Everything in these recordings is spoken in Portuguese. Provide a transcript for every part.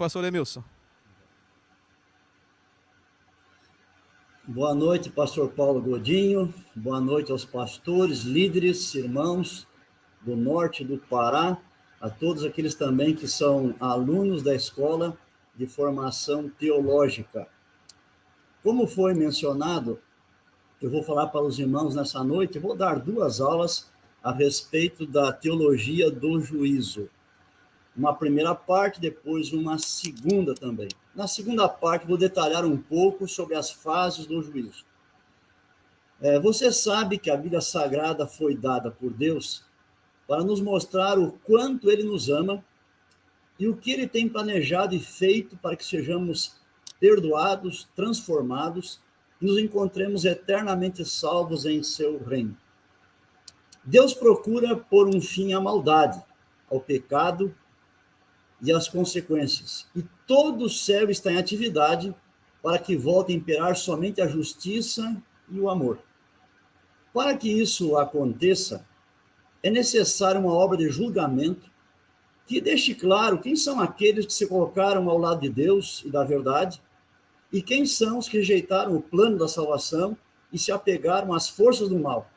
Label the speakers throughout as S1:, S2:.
S1: pastor Emilson.
S2: Boa noite, pastor Paulo Godinho. Boa noite aos pastores, líderes, irmãos do norte do Pará, a todos aqueles também que são alunos da Escola de Formação Teológica. Como foi mencionado, eu vou falar para os irmãos nessa noite, eu vou dar 2 aulas a respeito da teologia do juízo. Uma primeira parte, depois uma segunda também. Na segunda parte, vou detalhar um pouco sobre as fases do juízo. Você sabe que a Bíblia Sagrada foi dada por Deus para nos mostrar o quanto Ele nos ama e o que Ele tem planejado e feito para que sejamos perdoados, transformados e nos encontremos eternamente salvos em seu reino. Deus procura pôr um fim à maldade, ao pecado e às consequências. E todo o céu está em atividade para que volte a imperar somente a justiça e o amor. Para que isso aconteça, é necessária uma obra de julgamento que deixe claro quem são aqueles que se colocaram ao lado de Deus e da verdade e quem são os que rejeitaram o plano da salvação e se apegaram às forças do mal.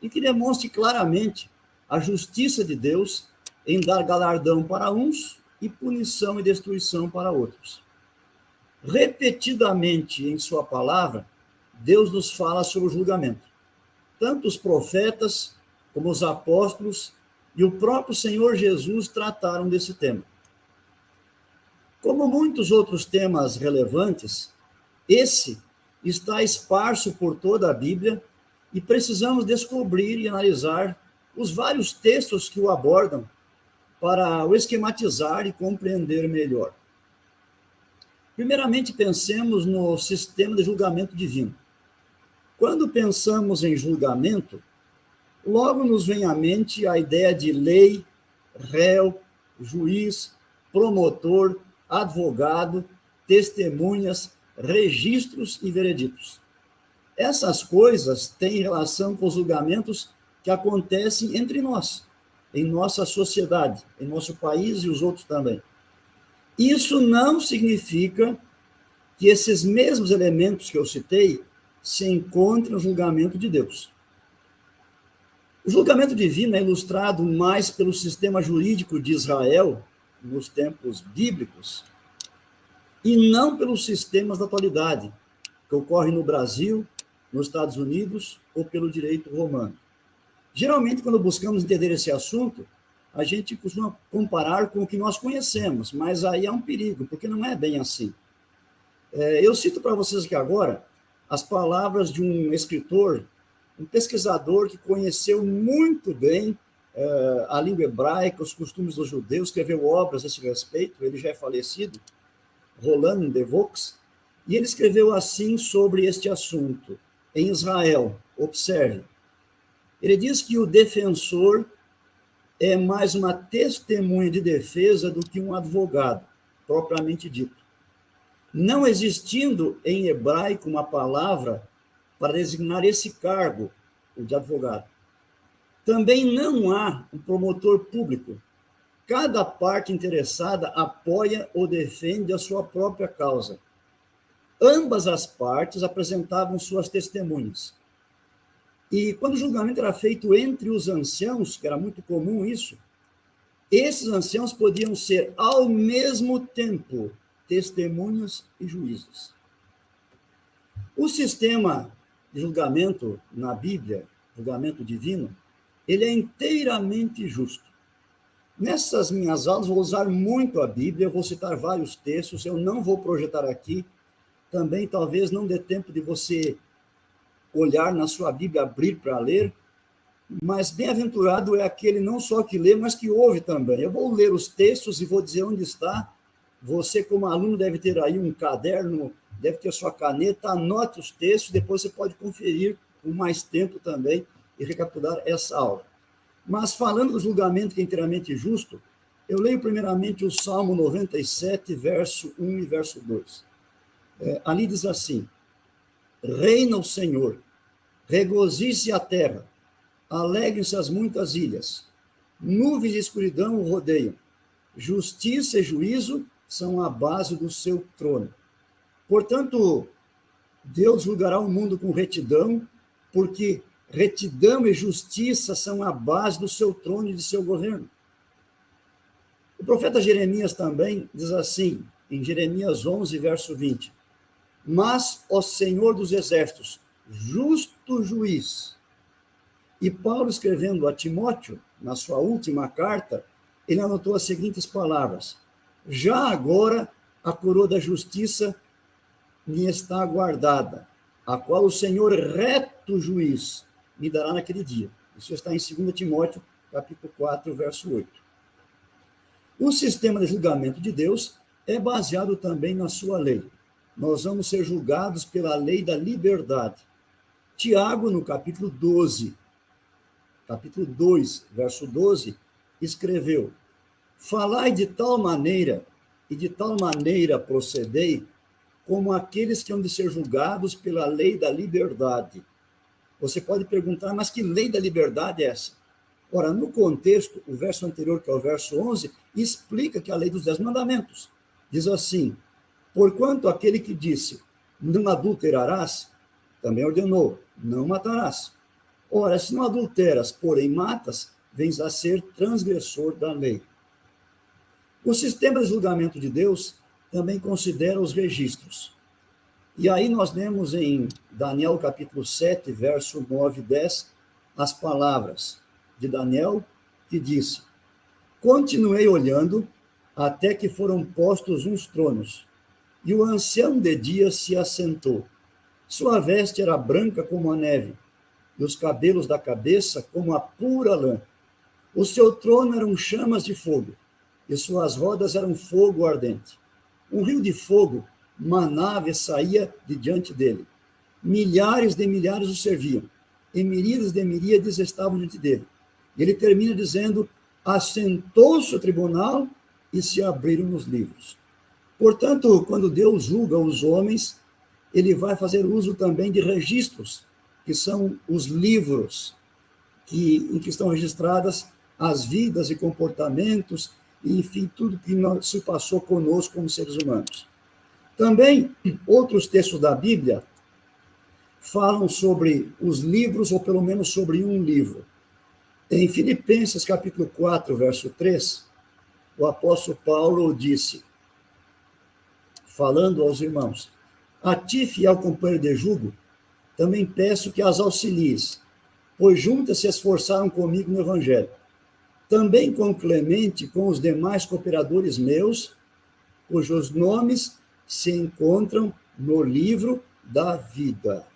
S2: E que demonstre claramente a justiça de Deus em dar galardão para uns e punição e destruição para outros. Repetidamente em sua palavra, Deus nos fala sobre o julgamento. Tanto os profetas como os apóstolos e o próprio Senhor Jesus trataram desse tema. Como muitos outros temas relevantes, esse está esparso por toda a Bíblia e precisamos descobrir e analisar os vários textos que o abordam para o esquematizar e compreender melhor. Primeiramente, pensemos no sistema de julgamento divino. Quando pensamos em julgamento, logo nos vem à mente a ideia de lei, réu, juiz, promotor, advogado, testemunhas, registros e vereditos. Essas coisas têm relação com os julgamentos que acontecem entre nós, em nossa sociedade, em nosso país e os outros também. Isso não significa que esses mesmos elementos que eu citei se encontrem no julgamento de Deus. O julgamento divino é ilustrado mais pelo sistema jurídico de Israel, nos tempos bíblicos, e não pelos sistemas da atualidade, que ocorrem no Brasil, nos Estados Unidos ou pelo direito romano. Geralmente, quando buscamos entender esse assunto, a gente costuma comparar com o que nós conhecemos, mas aí é um perigo, porque não é bem assim. Eu cito para vocês aqui agora as palavras de um escritor, um pesquisador que conheceu muito bem a língua hebraica, os costumes dos judeus, escreveu obras a esse respeito, ele já é falecido, Roland de Vaux, e ele escreveu assim sobre este assunto. Em Israel, observe, ele diz que o defensor é mais uma testemunha de defesa do que um advogado, propriamente dito. Não existindo em hebraico uma palavra para designar esse cargo, o de advogado. Também não há um promotor público. Cada parte interessada apoia ou defende a sua própria causa. Ambas as partes apresentavam suas testemunhas. E quando o julgamento era feito entre os anciãos, que era muito comum isso, esses anciãos podiam ser, ao mesmo tempo, testemunhas e juízes. O sistema de julgamento na Bíblia, julgamento divino, ele é inteiramente justo. Nessas minhas aulas, vou usar muito a Bíblia, vou citar vários textos, eu não vou projetar aqui, também talvez não dê tempo de você olhar na sua Bíblia, abrir para ler, mas bem-aventurado é aquele não só que lê, mas que ouve também. Eu vou ler os textos e vou dizer onde está. Você, como aluno, deve ter aí um caderno, deve ter sua caneta, anote os textos, depois você pode conferir com mais tempo também e recapitular essa aula. Mas falando do julgamento que é inteiramente justo, eu leio primeiramente o Salmo 97, verso 1 e verso 2. Ali diz assim: reina o Senhor, regozije-se a terra, alegrem-se as muitas ilhas, nuvens de escuridão o rodeiam, justiça e juízo são a base do seu trono. Portanto, Deus julgará o mundo com retidão, porque retidão e justiça são a base do seu trono e de seu governo. O profeta Jeremias também diz assim, em Jeremias 11, verso 20, mas o Senhor dos exércitos, justo juiz. E Paulo, escrevendo a Timóteo, na sua última carta, ele anotou as seguintes palavras: já agora a coroa da justiça me está guardada, a qual o Senhor reto juiz me dará naquele dia. Isso está em 2 Timóteo, capítulo 4, verso 8. O sistema de julgamento de Deus é baseado também na sua lei. Nós vamos ser julgados pela lei da liberdade. Tiago, no capítulo 2, verso 12, escreveu: falai de tal maneira, e de tal maneira procedei, como aqueles que hão de ser julgados pela lei da liberdade. Você pode perguntar, mas que lei da liberdade é essa? Ora, no contexto, o verso anterior, que é o verso 11, explica que a lei dos 10 mandamentos diz assim: porquanto aquele que disse, não adulterarás, também ordenou, não matarás. Ora, se não adulteras, porém matas, vens a ser transgressor da lei. O sistema de julgamento de Deus também considera os registros. E aí nós lemos em Daniel capítulo 7, verso 9 e 10, as palavras de Daniel, que disse: continuei olhando até que foram postos uns tronos, e o ancião de dias se assentou. Sua veste era branca como a neve, e os cabelos da cabeça como a pura lã. O seu trono eram chamas de fogo, e suas rodas eram fogo ardente. Um rio de fogo manava e saía de diante dele. Milhares de milhares o serviam, e miríades de miríades estavam diante dele. E ele termina dizendo: assentou-se o tribunal e se abriram os livros. Portanto, quando Deus julga os homens, ele vai fazer uso também de registros, que são os livros em que estão registradas as vidas e comportamentos, e, enfim, tudo que se passou conosco como seres humanos. Também, outros textos da Bíblia falam sobre os livros, ou pelo menos sobre um livro. Em Filipenses, capítulo 4, verso 3, o apóstolo Paulo disse, falando aos irmãos: a ti, fiel companheiro de jugo, também peço que as auxilies, pois juntas se esforçaram comigo no evangelho. Também com Clemente, com os demais cooperadores meus, cujos nomes se encontram no livro da vida.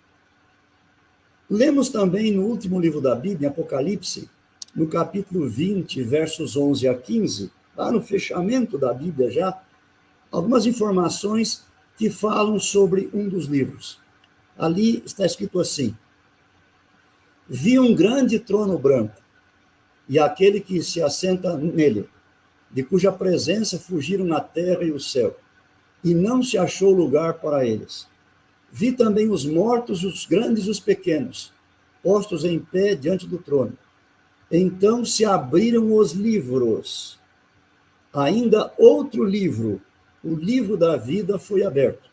S2: Lemos também no último livro da Bíblia, Apocalipse, no capítulo 20, versos 11 a 15, lá no fechamento da Bíblia já, algumas informações que falam sobre um dos livros. Ali está escrito assim: vi um grande trono branco, e aquele que se assenta nele, de cuja presença fugiram a terra e o céu, e não se achou lugar para eles. Vi também os mortos, os grandes e os pequenos, postos em pé diante do trono. Então se abriram os livros. Ainda outro livro, o livro da vida, foi aberto.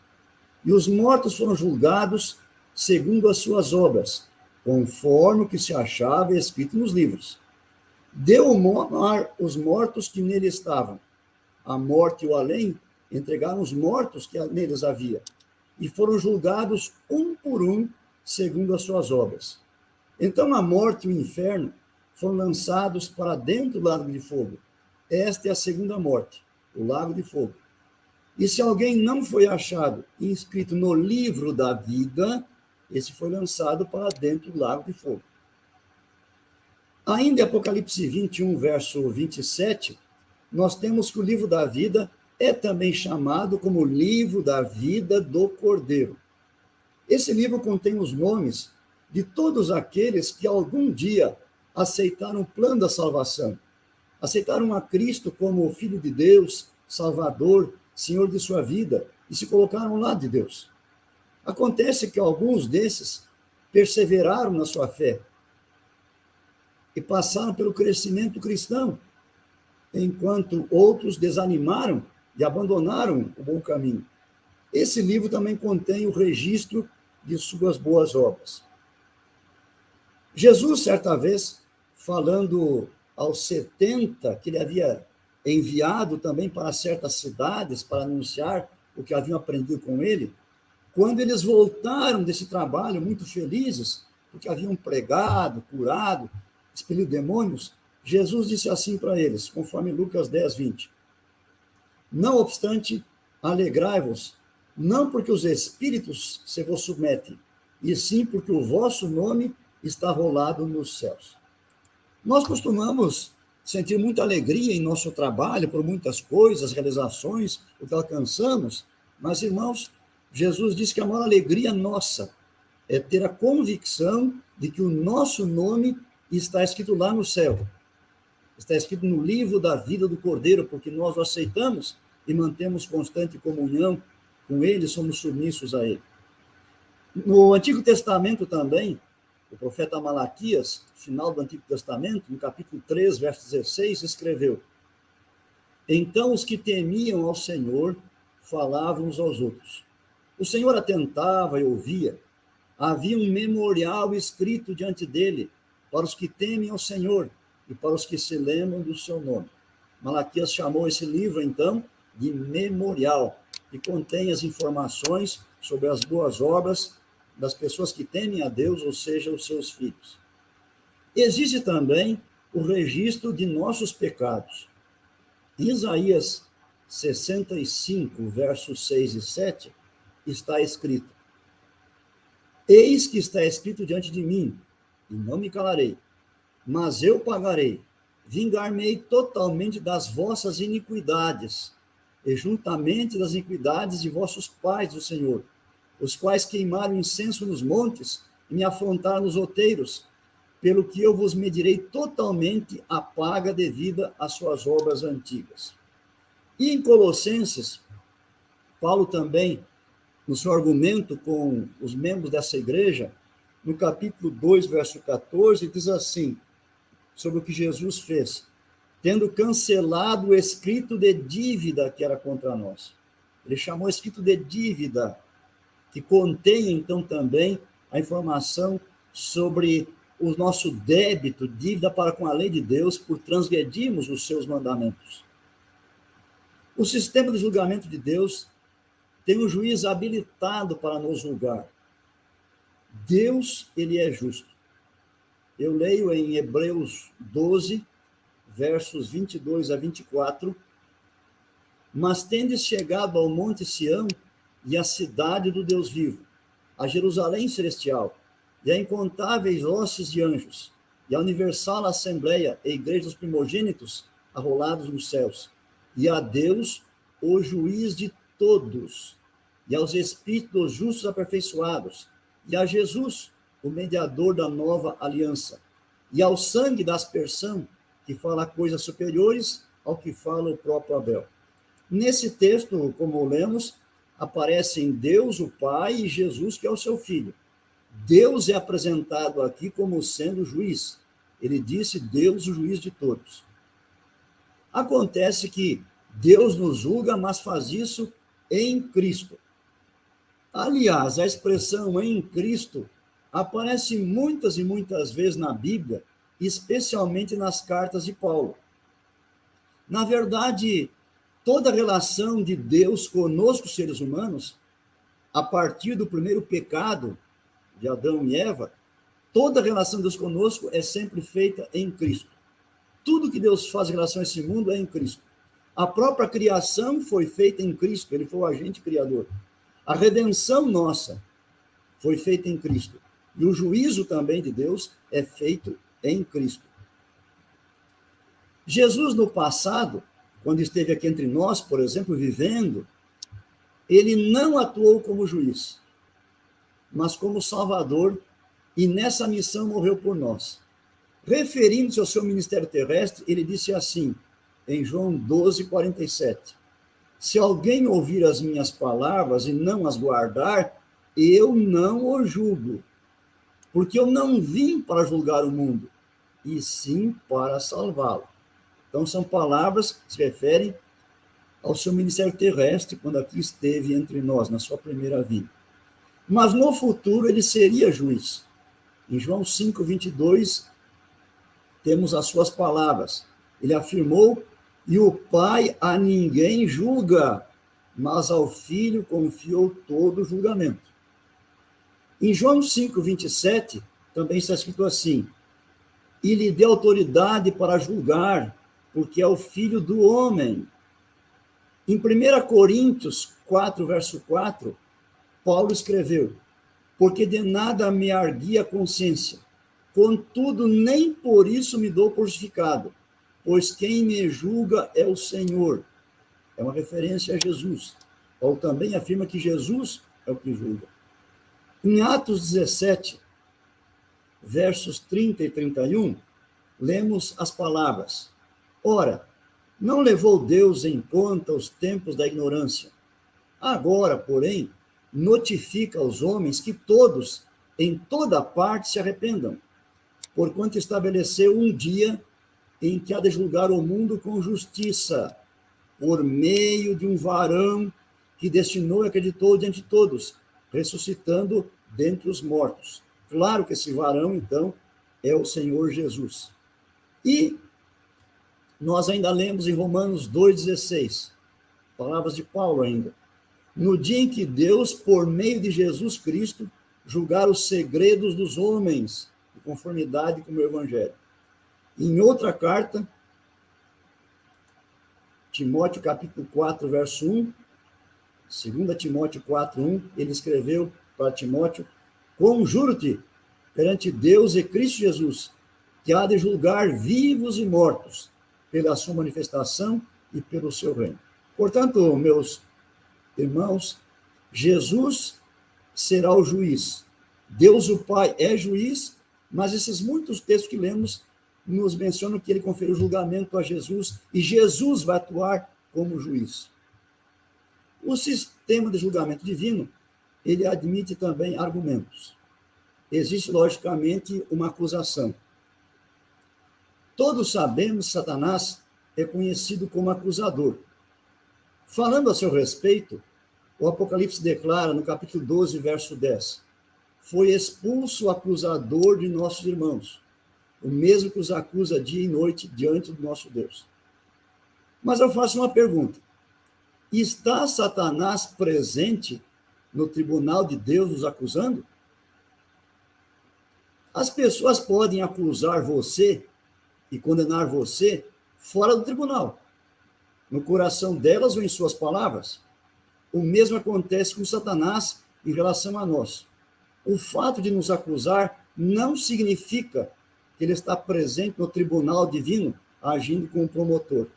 S2: E os mortos foram julgados segundo as suas obras, conforme o que se achava escrito nos livros. Deu o mar os mortos que nele estavam. A morte e o além entregaram os mortos que neles havia, e foram julgados um por um, segundo as suas obras. Então a morte e o inferno foram lançados para dentro do lago de fogo. Esta é a segunda morte, o lago de fogo. E se alguém não foi achado inscrito no livro da vida, esse foi lançado para dentro do lago de fogo. Ainda em Apocalipse 21, verso 27, nós temos que o livro da vida é também chamado como livro da vida do Cordeiro. Esse livro contém os nomes de todos aqueles que algum dia aceitaram o plano da salvação, aceitaram a Cristo como Filho de Deus, Salvador, Senhor de sua vida, e se colocaram ao lado de Deus. Acontece que alguns desses perseveraram na sua fé e passaram pelo crescimento cristão, enquanto outros desanimaram e abandonaram o bom caminho. Esse livro também contém o registro de suas boas obras. Jesus, certa vez, falando aos 70, que ele havia enviado também para certas cidades para anunciar o que haviam aprendido com ele, quando eles voltaram desse trabalho muito felizes, porque haviam pregado, curado, expelido demônios, Jesus disse assim para eles, conforme Lucas 10, 20. Não obstante, alegrai-vos, não porque os espíritos se vos submetem, e sim porque o vosso nome está rolado nos céus. Nós costumamos sentir muita alegria em nosso trabalho por muitas coisas, realizações, o que alcançamos, mas, irmãos, Jesus disse que a maior alegria nossa é ter a convicção de que o nosso nome está escrito lá no céu. Está escrito no livro da vida do Cordeiro, porque nós o aceitamos e mantemos constante comunhão com ele, somos submissos a ele. No Antigo Testamento também, o profeta Malaquias, final do Antigo Testamento, no capítulo 3, verso 16, escreveu: Então os que temiam ao Senhor falavam uns aos outros. O Senhor atentava e ouvia. Havia um memorial escrito diante dele para os que temem ao Senhor e para os que se lembram do seu nome. Malaquias chamou esse livro, então, de memorial, que contém as informações sobre as boas obras das pessoas que temem a Deus, ou seja, os seus filhos. Existe também o registro de nossos pecados. Em Isaías 65, versos 6 e 7, está escrito: Eis que está escrito diante de mim, e não me calarei, mas eu pagarei, vingar-me-ei totalmente das vossas iniquidades, e juntamente das iniquidades de vossos pais, do Senhor, os quais queimaram incenso nos montes e me afrontaram nos outeiros, pelo que eu vos medirei totalmente a paga devida às suas obras antigas. E em Colossenses, Paulo também, no seu argumento com os membros dessa igreja, no capítulo 2, verso 14, diz assim, sobre o que Jesus fez: tendo cancelado o escrito de dívida que era contra nós. Ele chamou escrito de dívida, que contém, então, também a informação sobre o nosso débito, dívida para com a lei de Deus, por transgredirmos os seus mandamentos. O sistema de julgamento de Deus tem um juiz habilitado para nos julgar. Deus, ele é justo. Eu leio em Hebreus 12, versos 22 a 24, mas tendes chegado ao monte Sião e à cidade do Deus vivo, a Jerusalém celestial, e a incontáveis hostes de anjos, e a universal assembleia e igreja dos primogênitos arrolados nos céus, e a Deus, o juiz de todos, e aos espíritos dos justos aperfeiçoados, e a Jesus, o mediador da nova aliança, e ao sangue da aspersão, que fala coisas superiores ao que fala o próprio Abel. Nesse texto, como lemos, aparecem Deus, o Pai, e Jesus, que é o seu Filho. Deus é apresentado aqui como sendo o juiz. Ele disse, Deus, o juiz de todos. Acontece que Deus nos julga, mas faz isso em Cristo. Aliás, a expressão em Cristo aparece muitas e muitas vezes na Bíblia, especialmente nas cartas de Paulo. Na verdade, toda a relação de Deus conosco, seres humanos, a partir do primeiro pecado de Adão e Eva, toda a relação de Deus conosco é sempre feita em Cristo. Tudo que Deus faz em relação a esse mundo é em Cristo. A própria criação foi feita em Cristo, ele foi o agente criador. A redenção nossa foi feita em Cristo. E o juízo também de Deus é feito em Cristo. Jesus, no passado, quando esteve aqui entre nós, por exemplo, vivendo, ele não atuou como juiz, mas como Salvador, e nessa missão morreu por nós. Referindo-se ao seu ministério terrestre, ele disse assim, em João 12, 47, se alguém ouvir as minhas palavras e não as guardar, eu não o julgo, porque eu não vim para julgar o mundo, e sim para salvá-lo. Então, são palavras que se referem ao seu ministério terrestre, quando aqui esteve entre nós, na sua primeira vinda. Mas no futuro ele seria juiz. Em João 5:22, temos as suas palavras. Ele afirmou: e o Pai a ninguém julga, mas ao Filho confiou todo o julgamento. Em João 5:27, também está escrito assim: e lhe deu autoridade para julgar, porque é o Filho do homem. Em 1 Coríntios 4, verso 4, Paulo escreveu: porque de nada me arguia a consciência, contudo, nem por isso me dou por justificado, pois quem me julga é o Senhor. É uma referência a Jesus. Paulo também afirma que Jesus é o que julga. Em Atos 17, versos 30 e 31, lemos as palavras: ora, não levou Deus em conta os tempos da ignorância. Agora, porém, notifica aos homens que todos, em toda parte, se arrependam, porquanto estabeleceu um dia em que há de julgar o mundo com justiça, por meio de um varão que destinou e acreditou diante de todos, ressuscitando dentre os mortos. Claro que esse varão, então, é o Senhor Jesus. E nós ainda lemos em Romanos 2,16, palavras de Paulo ainda: no dia em que Deus, por meio de Jesus Cristo, julgar os segredos dos homens, de conformidade com o Evangelho. Em outra carta, Timóteo capítulo 4, verso 1, 2 Timóteo 4, 1, ele escreveu para Timóteo: conjuro-te perante Deus e Cristo Jesus, que há de julgar vivos e mortos, pela sua manifestação e pelo seu reino. Portanto, meus irmãos, Jesus será o juiz. Deus, o Pai, é juiz, mas esses muitos textos que lemos nos mencionam que ele conferiu julgamento a Jesus e Jesus vai atuar como juiz. O sistema de julgamento divino, ele admite também argumentos. Existe, logicamente, uma acusação. Todos sabemos que Satanás é conhecido como acusador. Falando a seu respeito, o Apocalipse declara, no capítulo 12, verso 10, foi expulso o acusador de nossos irmãos, o mesmo que os acusa dia e noite diante do nosso Deus. Mas eu faço uma pergunta: está Satanás presente no tribunal de Deus nos acusando? As pessoas podem acusar você e condenar você fora do tribunal, no coração delas ou em suas palavras. O mesmo acontece com Satanás em relação a nós. O fato de nos acusar não significa que ele está presente no tribunal divino, agindo como promotor.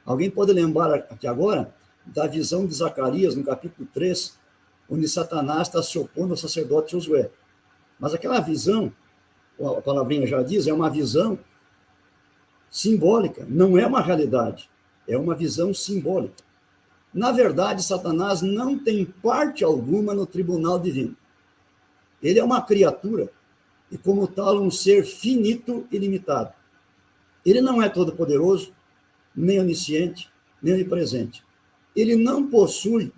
S2: Alguém pode lembrar aqui agora da visão de Zacarias, no capítulo 3, onde Satanás está se opondo ao sacerdote Josué. Mas aquela visão, a palavrinha já diz, é uma visão simbólica, não é uma realidade, é uma visão simbólica. Na verdade, Satanás não tem parte alguma no tribunal divino. Ele é uma criatura e, como tal, um ser finito e limitado. Ele não é todo-poderoso, nem onisciente, nem onipresente. Ele não possui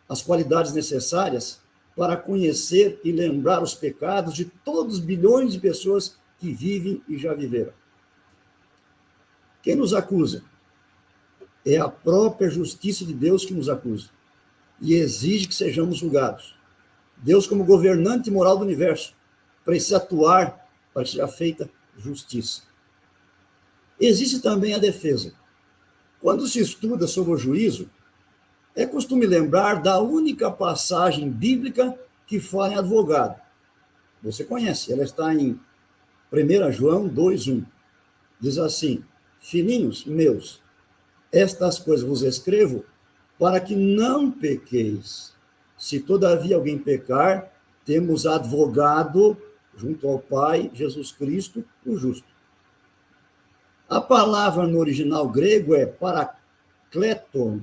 S2: as qualidades necessárias para conhecer e lembrar os pecados de todos os bilhões de pessoas que vivem e já viveram. Quem nos acusa? É a própria justiça de Deus que nos acusa e exige que sejamos julgados. Deus, como governante moral do universo, precisa atuar para que seja feita justiça. Existe também a defesa. Quando se estuda sobre o juízo, é costume lembrar da única passagem bíblica que fala em advogado. Você conhece, ela está em 1 João 2,1. Diz assim: filhinhos meus, estas coisas vos escrevo para que não pequeis. Se todavia alguém pecar, temos advogado junto ao Pai, Jesus Cristo, o justo. A palavra no original grego é parakleton,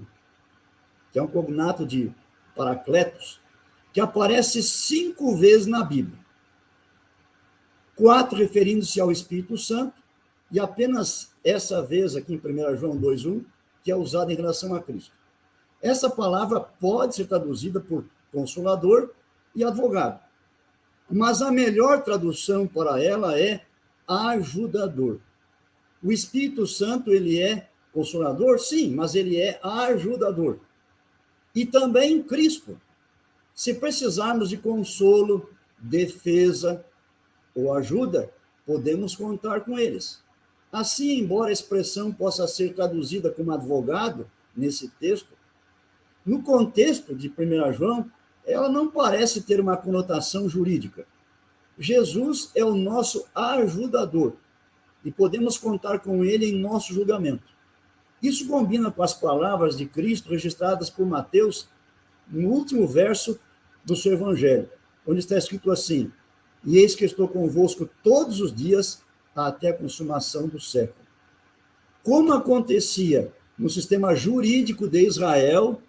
S2: que é um cognato de Paracletos, que aparece 5 vezes na Bíblia. 4 referindo-se ao Espírito Santo, e apenas essa vez aqui em 1 João 2,1, que é usada em relação a Cristo. Essa palavra pode ser traduzida por consolador e advogado, mas a melhor tradução para ela é ajudador. O Espírito Santo, ele é consolador? Sim, mas ele é ajudador. E também Cristo. Se precisarmos de consolo, defesa ou ajuda, podemos contar com eles. Assim, embora a expressão possa ser traduzida como advogado, nesse texto, no contexto de 1 João, ela não parece ter uma conotação jurídica. Jesus é o nosso ajudador e podemos contar com ele em nosso julgamento. Isso combina com as palavras de Cristo registradas por Mateus no último verso do seu evangelho, onde está escrito assim: e eis que estou convosco todos os dias até a consumação do século. Como acontecia no sistema jurídico de Israel,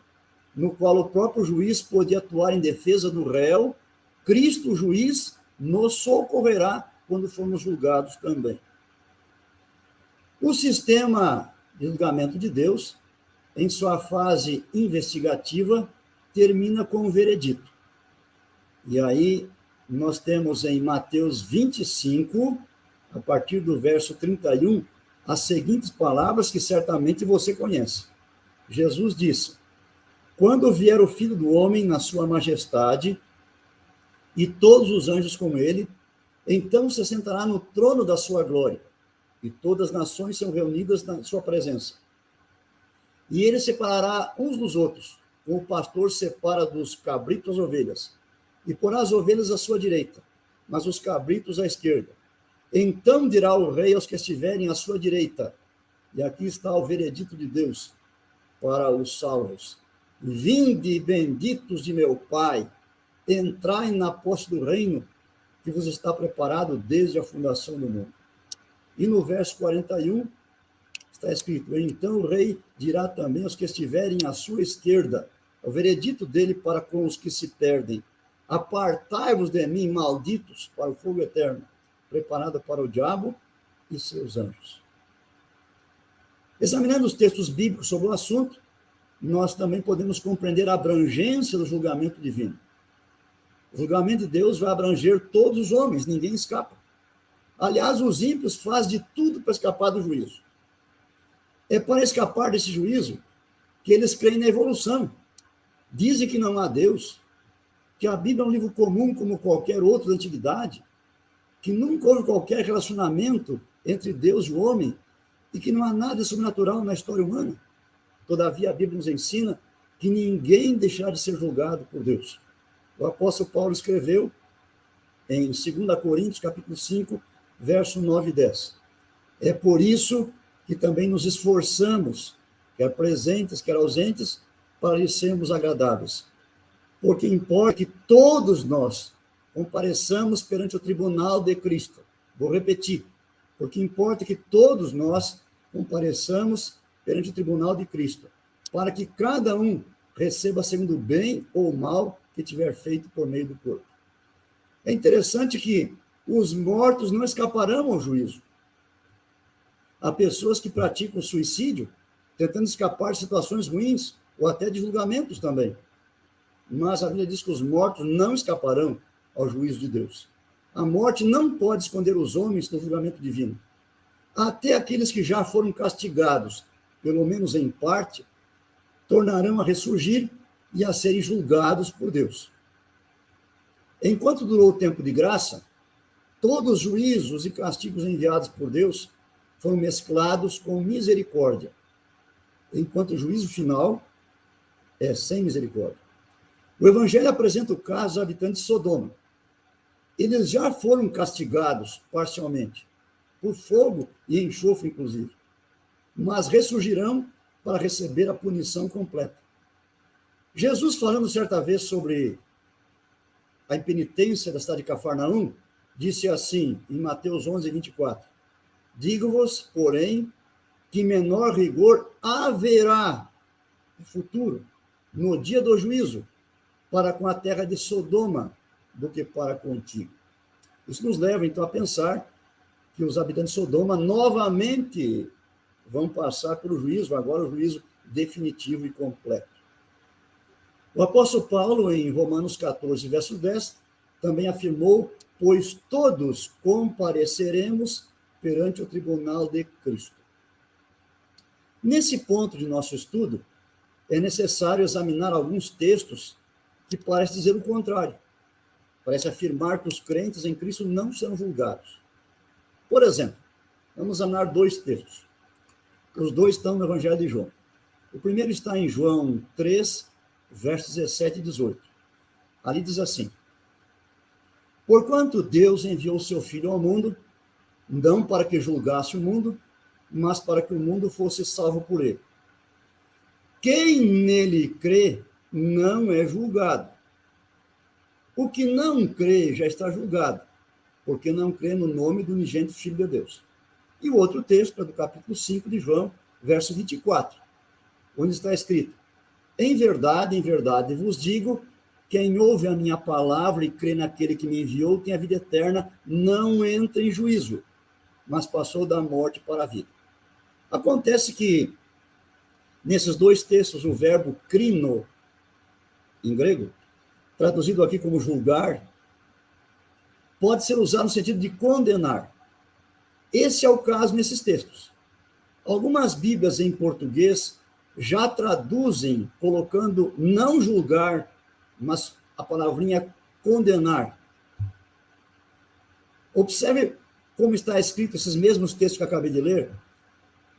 S2: no qual o próprio juiz podia atuar em defesa do réu, Cristo, o juiz, nos socorrerá quando formos julgados também. O sistema de julgamento de Deus, em sua fase investigativa, termina com o veredito. E aí, nós temos em Mateus 25, a partir do verso 31, as seguintes palavras que certamente você conhece. Jesus disse: quando vier o Filho do Homem na sua majestade, e todos os anjos com ele, então se sentará no trono da sua glória, e todas as nações são reunidas na sua presença. E ele separará uns dos outros, como o pastor separa dos cabritos as ovelhas, e porá as ovelhas à sua direita, mas os cabritos à esquerda. Então dirá o rei aos que estiverem à sua direita, e aqui está o veredito de Deus para os salvos: vinde, benditos de meu Pai, entrai na posse do reino que vos está preparado desde a fundação do mundo. E no verso 41 está escrito: então o rei dirá também aos que estiverem à sua esquerda, o veredito dele para com os que se perdem: apartai-vos de mim, malditos, para o fogo eterno, preparado para o diabo e seus anjos. Examinando os textos bíblicos sobre o assunto, nós também podemos compreender a abrangência do julgamento divino. O julgamento de Deus vai abranger todos os homens, ninguém escapa. Aliás, os ímpios fazem de tudo para escapar do juízo. É para escapar desse juízo que eles creem na evolução. Dizem que não há Deus, que a Bíblia é um livro comum como qualquer outro da antiguidade, que nunca houve qualquer relacionamento entre Deus e o homem e que não há nada sobrenatural na história humana. Todavia, a Bíblia nos ensina que ninguém deixará de ser julgado por Deus. O apóstolo Paulo escreveu em 2 Coríntios, capítulo 5, verso 9 e 10. É por isso que também nos esforçamos, quer presentes, quer ausentes, para lhe sermos agradáveis. Porque importa que todos nós compareçamos perante o tribunal de Cristo. Vou repetir. Porque importa que todos nós compareçamos perante o tribunal de Cristo, para que cada um receba segundo o bem ou o mal que tiver feito por meio do corpo. É interessante que os mortos não escaparão ao juízo. Há pessoas que praticam suicídio tentando escapar de situações ruins ou até de julgamentos também. Mas a Bíblia diz que os mortos não escaparão ao juízo de Deus. A morte não pode esconder os homens do julgamento divino. Até aqueles que já foram castigados, pelo menos em parte, tornarão a ressurgir e a serem julgados por Deus. Enquanto durou o tempo de graça, todos os juízos e castigos enviados por Deus foram mesclados com misericórdia, enquanto o juízo final é sem misericórdia. O Evangelho apresenta o caso dos habitantes de Sodoma. Eles já foram castigados parcialmente, por fogo e enxofre, inclusive, mas ressurgirão para receber a punição completa. Jesus, falando certa vez sobre a impenitência da cidade de Cafarnaum, disse assim, em Mateus 11, 24, digo-vos, porém, que menor rigor haverá no futuro, no dia do juízo, para com a terra de Sodoma, do que para contigo. Isso nos leva, então, a pensar que os habitantes de Sodoma novamente vão passar pelo juízo, agora o juízo definitivo e completo. O apóstolo Paulo, em Romanos 14, verso 10, também afirmou: pois todos compareceremos perante o tribunal de Cristo. Nesse ponto de nosso estudo, é necessário examinar alguns textos que parecem dizer o contrário. Parece afirmar que os crentes em Cristo não serão julgados. Por exemplo, vamos examinar dois textos. Os dois estão no Evangelho de João. O primeiro está em João 3, versos 17 e 18. Ali diz assim: porquanto Deus enviou seu Filho ao mundo, não para que julgasse o mundo, mas para que o mundo fosse salvo por ele. Quem nele crê não é julgado. O que não crê já está julgado, porque não crê no nome do unigênito Filho de Deus. E o outro texto é do capítulo 5 de João, verso 24, onde está escrito: em verdade vos digo, quem ouve a minha palavra e crê naquele que me enviou tem a vida eterna, não entra em juízo, mas passou da morte para a vida. Acontece que, nesses dois textos, o verbo krino, em grego, traduzido aqui como julgar, pode ser usado no sentido de condenar. Esse é o caso nesses textos. Algumas Bíblias em português já traduzem colocando não julgar, mas a palavrinha condenar. Observe como está escrito esses mesmos textos que eu acabei de ler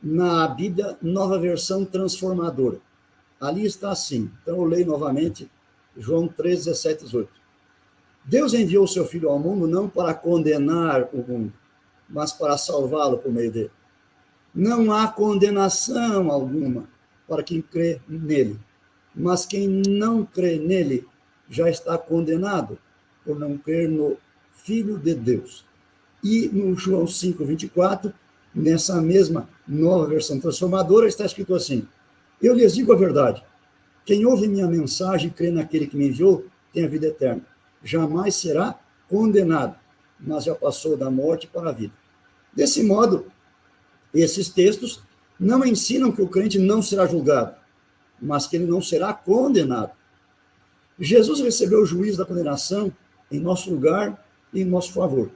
S2: na Bíblia Nova Versão Transformadora. Ali está assim. Então eu leio novamente João 3, 17 e 18. Deus enviou o seu Filho ao mundo não para condenar o mundo, mas para salvá-lo por meio dele. Não há condenação alguma para quem crê nele, mas quem não crê nele já está condenado por não crer no Filho de Deus. E no João 5, 24, nessa mesma Nova Versão Transformadora, está escrito assim: eu lhes digo a verdade, quem ouve minha mensagem e crê naquele que me enviou tem a vida eterna. Jamais será condenado, mas já passou da morte para a vida. Desse modo, esses textos não ensinam que o crente não será julgado, mas que ele não será condenado. Jesus recebeu o juízo da condenação em nosso lugar e em nosso favor.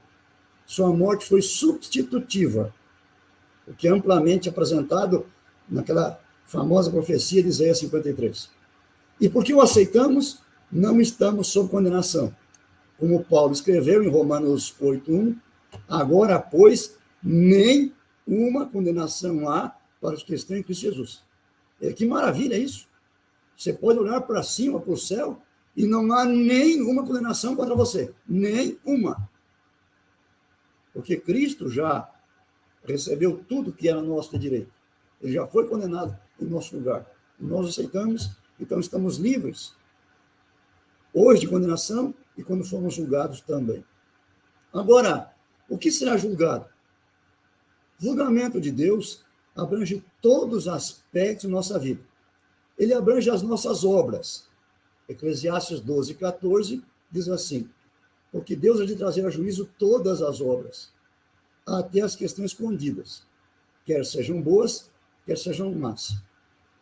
S2: Sua morte foi substitutiva, o que é amplamente apresentado naquela famosa profecia de Isaías 53. E porque o aceitamos, não estamos sob condenação. Como Paulo escreveu em Romanos 8:1, agora, pois, nem uma condenação há para os que estão em Cristo Jesus. Que maravilha isso! Você pode olhar para cima, para o céu, e não há nenhuma condenação contra você. Nenhuma. Porque Cristo já recebeu tudo que era nosso de direito. Ele já foi condenado em nosso lugar. E nós aceitamos, então estamos livres hoje de condenação e quando formos julgados também. Agora, o que será julgado? O julgamento de Deus abrange todos os aspectos da nossa vida. Ele abrange as nossas obras. Eclesiastes 12, 14 diz assim: porque Deus há de trazer a juízo todas as obras, até as que estão escondidas, quer sejam boas, quer sejam más.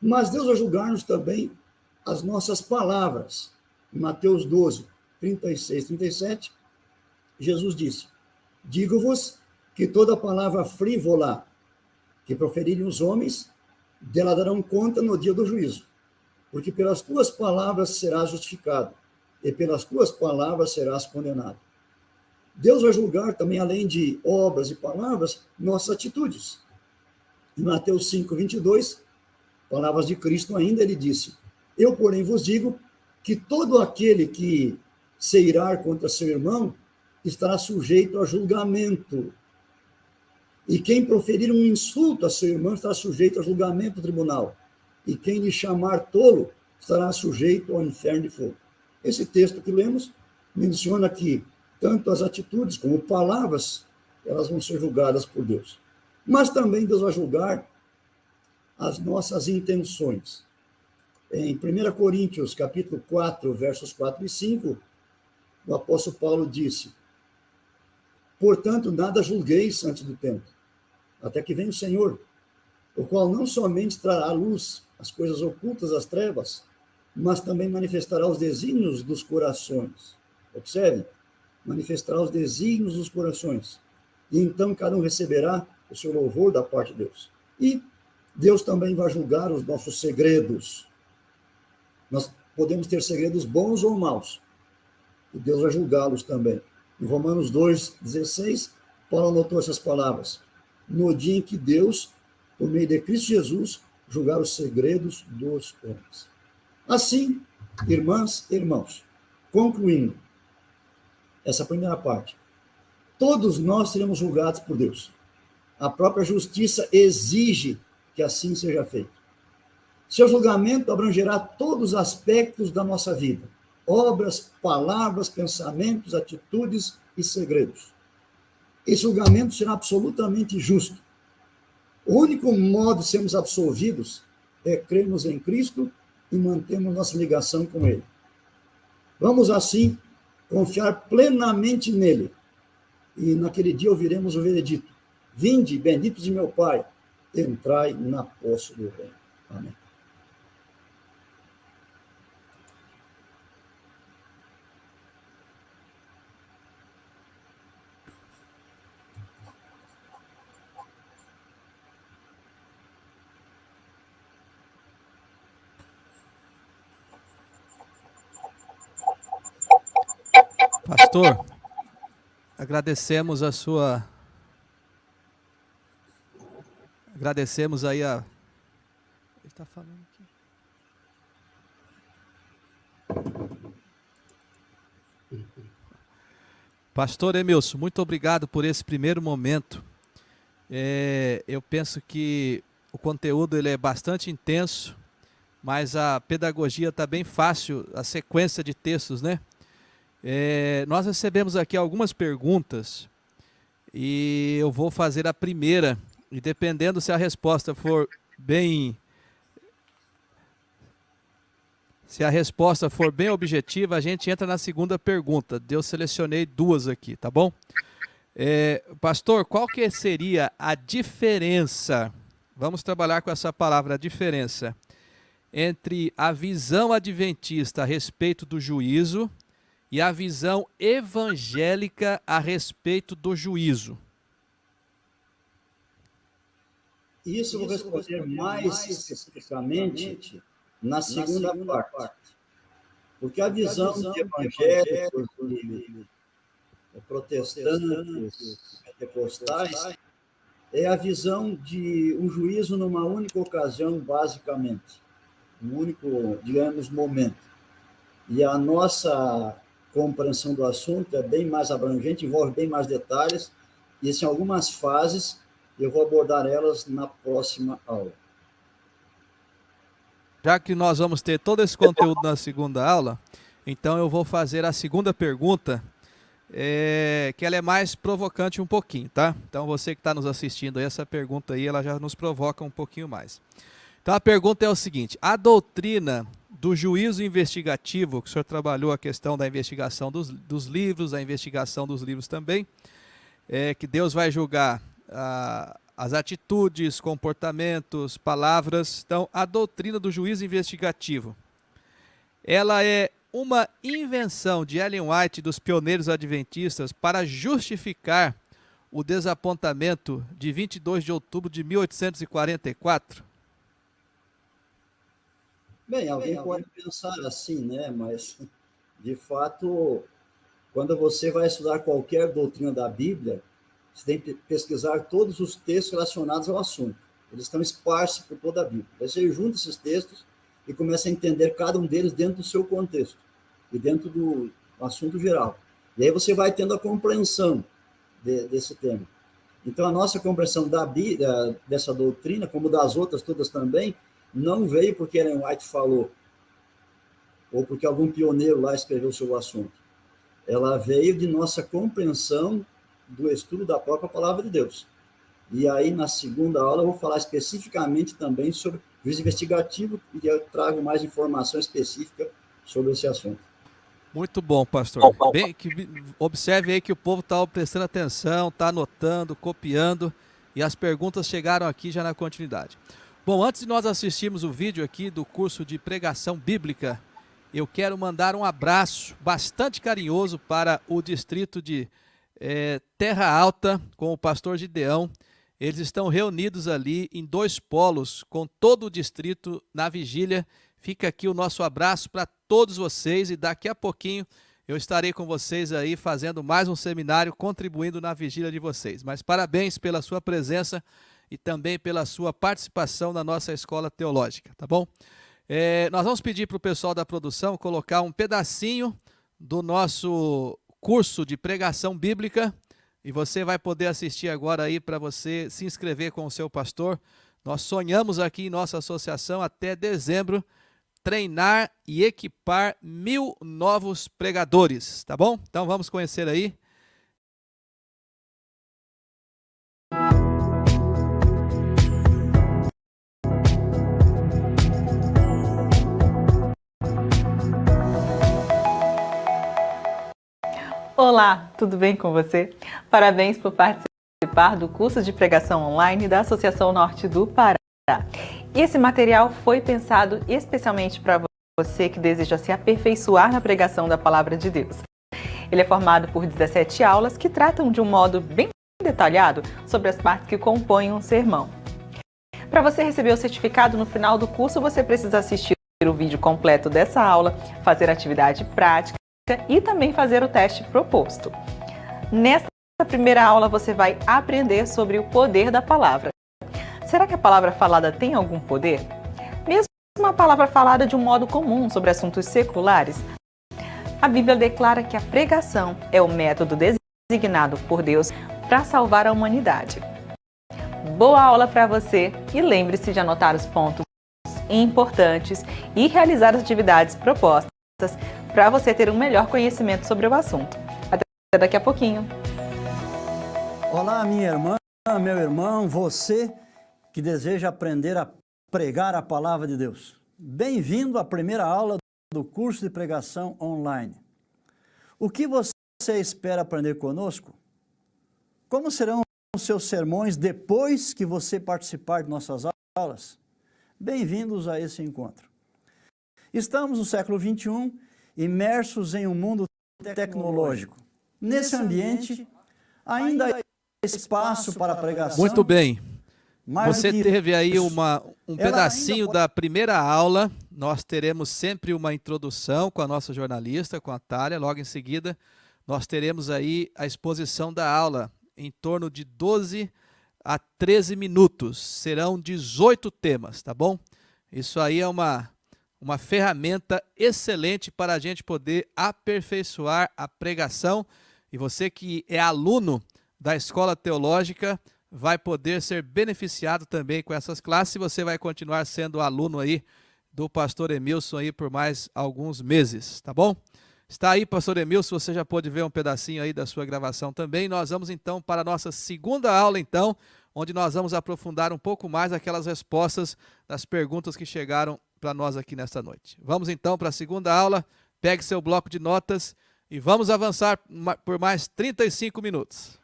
S2: Mas Deus vai julgar-nos também as nossas palavras. Em Mateus 12, 36, 37, Jesus disse: digo-vos que toda palavra frívola que proferirem os homens, dela darão conta no dia do juízo. Porque pelas tuas palavras serás justificado, e pelas tuas palavras serás condenado. Deus vai julgar também, além de obras e palavras, nossas atitudes. Em Mateus 5, 22, palavras de Cristo ainda, ele disse: eu, porém, vos digo que todo aquele que se irar contra seu irmão estará sujeito a julgamento. E quem proferir um insulto a seu irmão estará sujeito a julgamento do tribunal. E quem lhe chamar tolo estará sujeito ao inferno de fogo. Esse texto que lemos menciona que tanto as atitudes como palavras, elas vão ser julgadas por Deus. Mas também Deus vai julgar as nossas intenções. Em 1 Coríntios, capítulo 4, versos 4 e 5, o apóstolo Paulo disse: portanto, nada julgueis antes do tempo, até que venha o Senhor, o qual não somente trará à luz as coisas ocultas das trevas, mas também manifestará os desígnios dos corações. Observe, manifestará os desígnios dos corações. E então cada um receberá o seu louvor da parte de Deus. E Deus também vai julgar os nossos segredos. Nós podemos ter segredos bons ou maus. E Deus vai julgá-los também. Em Romanos 2,16, Paulo anotou essas palavras. No dia em que Deus, por meio de Cristo Jesus, julgar os segredos dos homens. Assim, irmãs e irmãos, concluindo essa primeira parte, todos nós seremos julgados por Deus. A própria justiça exige que assim seja feito. Seu julgamento abrangerá todos os aspectos da nossa vida: obras, palavras, pensamentos, atitudes e segredos. Esse julgamento será absolutamente justo. O único modo de sermos absolvidos é crermos em Cristo e mantermos nossa ligação com Ele. Vamos, assim, confiar plenamente nele. E naquele dia ouviremos o veredito: vinde, benditos de meu Pai, entrai na posse do reino. Amém.
S1: Pastor, agradecemos aí a... Ele está falando aqui. Pastor Emilson, muito obrigado por esse primeiro momento. Eu penso que o conteúdo ele é bastante intenso, mas a pedagogia está bem fácil, a sequência de textos, né? Nós recebemos aqui algumas perguntas e eu vou fazer a primeira, e dependendo se a resposta for bem objetiva, a gente entra na segunda pergunta. Eu selecionei duas aqui, tá bom? Pastor, qual que seria a diferença, vamos trabalhar com essa palavra, a diferença, entre a visão adventista a respeito do juízo e a visão evangélica a respeito do juízo?
S2: Isso eu vou responder mais especificamente na segunda parte. Porque a visão de evangélicos, de protestantes, pentecostais, é a visão de um juízo numa única ocasião, basicamente. Um único, digamos, momento. E a nossa compreensão do assunto é bem mais abrangente, envolve bem mais detalhes, e em algumas fases eu vou abordar elas na próxima aula.
S1: Já que nós vamos ter todo esse conteúdo na segunda aula, então eu vou fazer a segunda pergunta, que ela é mais provocante um pouquinho, tá? Então você que está nos assistindo aí, essa pergunta aí, ela já nos provoca um pouquinho mais. Então a pergunta é o seguinte: a doutrina do juízo investigativo, que o senhor trabalhou a questão da investigação dos livros, a investigação dos livros também, que Deus vai julgar as atitudes, comportamentos, palavras. Então, a doutrina do juízo investigativo, ela é uma invenção de Ellen White e dos pioneiros adventistas para justificar o desapontamento de 22 de outubro de 1844?
S2: Bem, alguém pode pensar assim, né? Mas, de fato, quando você vai estudar qualquer doutrina da Bíblia, você tem que pesquisar todos os textos relacionados ao assunto. Eles estão esparsos por toda a Bíblia. Aí você junta esses textos e começa a entender cada um deles dentro do seu contexto e dentro do assunto geral. E aí você vai tendo a compreensão desse tema. Então, a nossa compreensão da Bíblia, dessa doutrina, como das outras todas também, não veio porque Ellen White falou, ou porque algum pioneiro lá escreveu sobre o assunto. Ela veio de nossa compreensão do estudo da própria palavra de Deus. E aí, na segunda aula, eu vou falar especificamente também sobre juízo investigativo, e eu trago mais informação específica sobre esse assunto.
S1: Muito bom, pastor. Bem, observe aí que o povo está prestando atenção, está anotando, copiando. e as perguntas chegaram aqui já na continuidade. Bom, antes de nós assistirmos o vídeo aqui do curso de pregação bíblica, eu quero mandar um abraço bastante carinhoso para o distrito de Terra Alta, com o pastor Gideão. Eles estão reunidos ali em 2 polos, com todo o distrito na vigília. Fica aqui o nosso abraço para todos vocês e daqui a pouquinho eu estarei com vocês aí fazendo mais um seminário, contribuindo na vigília de vocês. Mas parabéns pela sua presença e também pela sua participação na nossa escola teológica, tá bom? Nós vamos pedir para o pessoal da produção colocar um pedacinho do nosso curso de pregação bíblica e você vai poder assistir agora aí para você se inscrever com o seu pastor. Nós sonhamos aqui em nossa associação até dezembro treinar e equipar 1000 novos pregadores, tá bom? Então vamos conhecer aí.
S3: Olá, tudo bem com você? Parabéns por participar do curso de pregação online da Associação Norte do Pará. Esse material foi pensado especialmente para você que deseja se aperfeiçoar na pregação da Palavra de Deus. Ele é formado por 17 aulas que tratam de um modo bem detalhado sobre as partes que compõem um sermão. Para você receber o certificado no final do curso, você precisa assistir o vídeo completo dessa aula, fazer a atividade prática e também fazer o teste proposto. Nesta primeira aula você vai aprender sobre o poder da palavra. Será que a palavra falada tem algum poder? Mesmo uma palavra falada de um modo comum sobre assuntos seculares? A Bíblia declara que a pregação é o método designado por Deus para salvar a humanidade. Boa aula para você e lembre-se de anotar os pontos importantes e realizar as atividades propostas para você ter um melhor conhecimento sobre o assunto. Até daqui a pouquinho.
S2: Olá, minha irmã, meu irmão, você que deseja aprender a pregar a palavra de Deus. Bem-vindo à primeira aula do curso de pregação online. O que você espera aprender conosco? Como serão os seus sermões depois que você participar de nossas aulas? Bem-vindos a esse encontro. Estamos no século XXI, imersos em um mundo tecnológico. Nesse ambiente, ainda há espaço para a pregação.
S1: Muito bem. Você teve aí
S2: isso,
S1: um pedacinho da primeira aula. Nós teremos sempre uma introdução com a nossa jornalista, com a Thalia. Logo em seguida, nós teremos aí a exposição da aula, em torno de 12 a 13 minutos. Serão 18 temas, tá bom? Isso aí é uma ferramenta excelente para a gente poder aperfeiçoar a pregação. E você que é aluno da Escola Teológica vai poder ser beneficiado também com essas classes. E você vai continuar sendo aluno aí do pastor Emilson aí por mais alguns meses, tá bom? Está aí, pastor Emilson, você já pôde ver um pedacinho aí da sua gravação também. Nós vamos então para a nossa segunda aula então, onde nós vamos aprofundar um pouco mais aquelas respostas das perguntas que chegaram para nós aqui nesta noite. Vamos então para a segunda aula, pegue seu bloco de notas e vamos avançar por mais 35 minutos.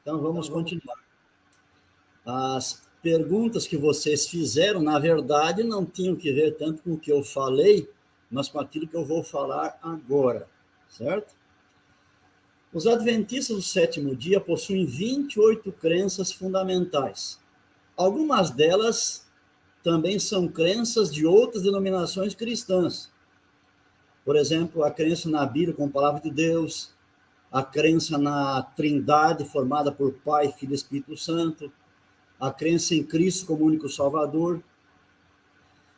S2: Então vamos continuar. As perguntas que vocês fizeram, na verdade, não tinham que ver tanto com o que eu falei, mas com aquilo que eu vou falar agora, certo? Os adventistas do sétimo dia possuem 28 crenças fundamentais. Algumas delas também são crenças de outras denominações cristãs. Por exemplo, a crença na Bíblia como palavra de Deus, a crença na Trindade formada por Pai, Filho e Espírito Santo, a crença em Cristo como único Salvador.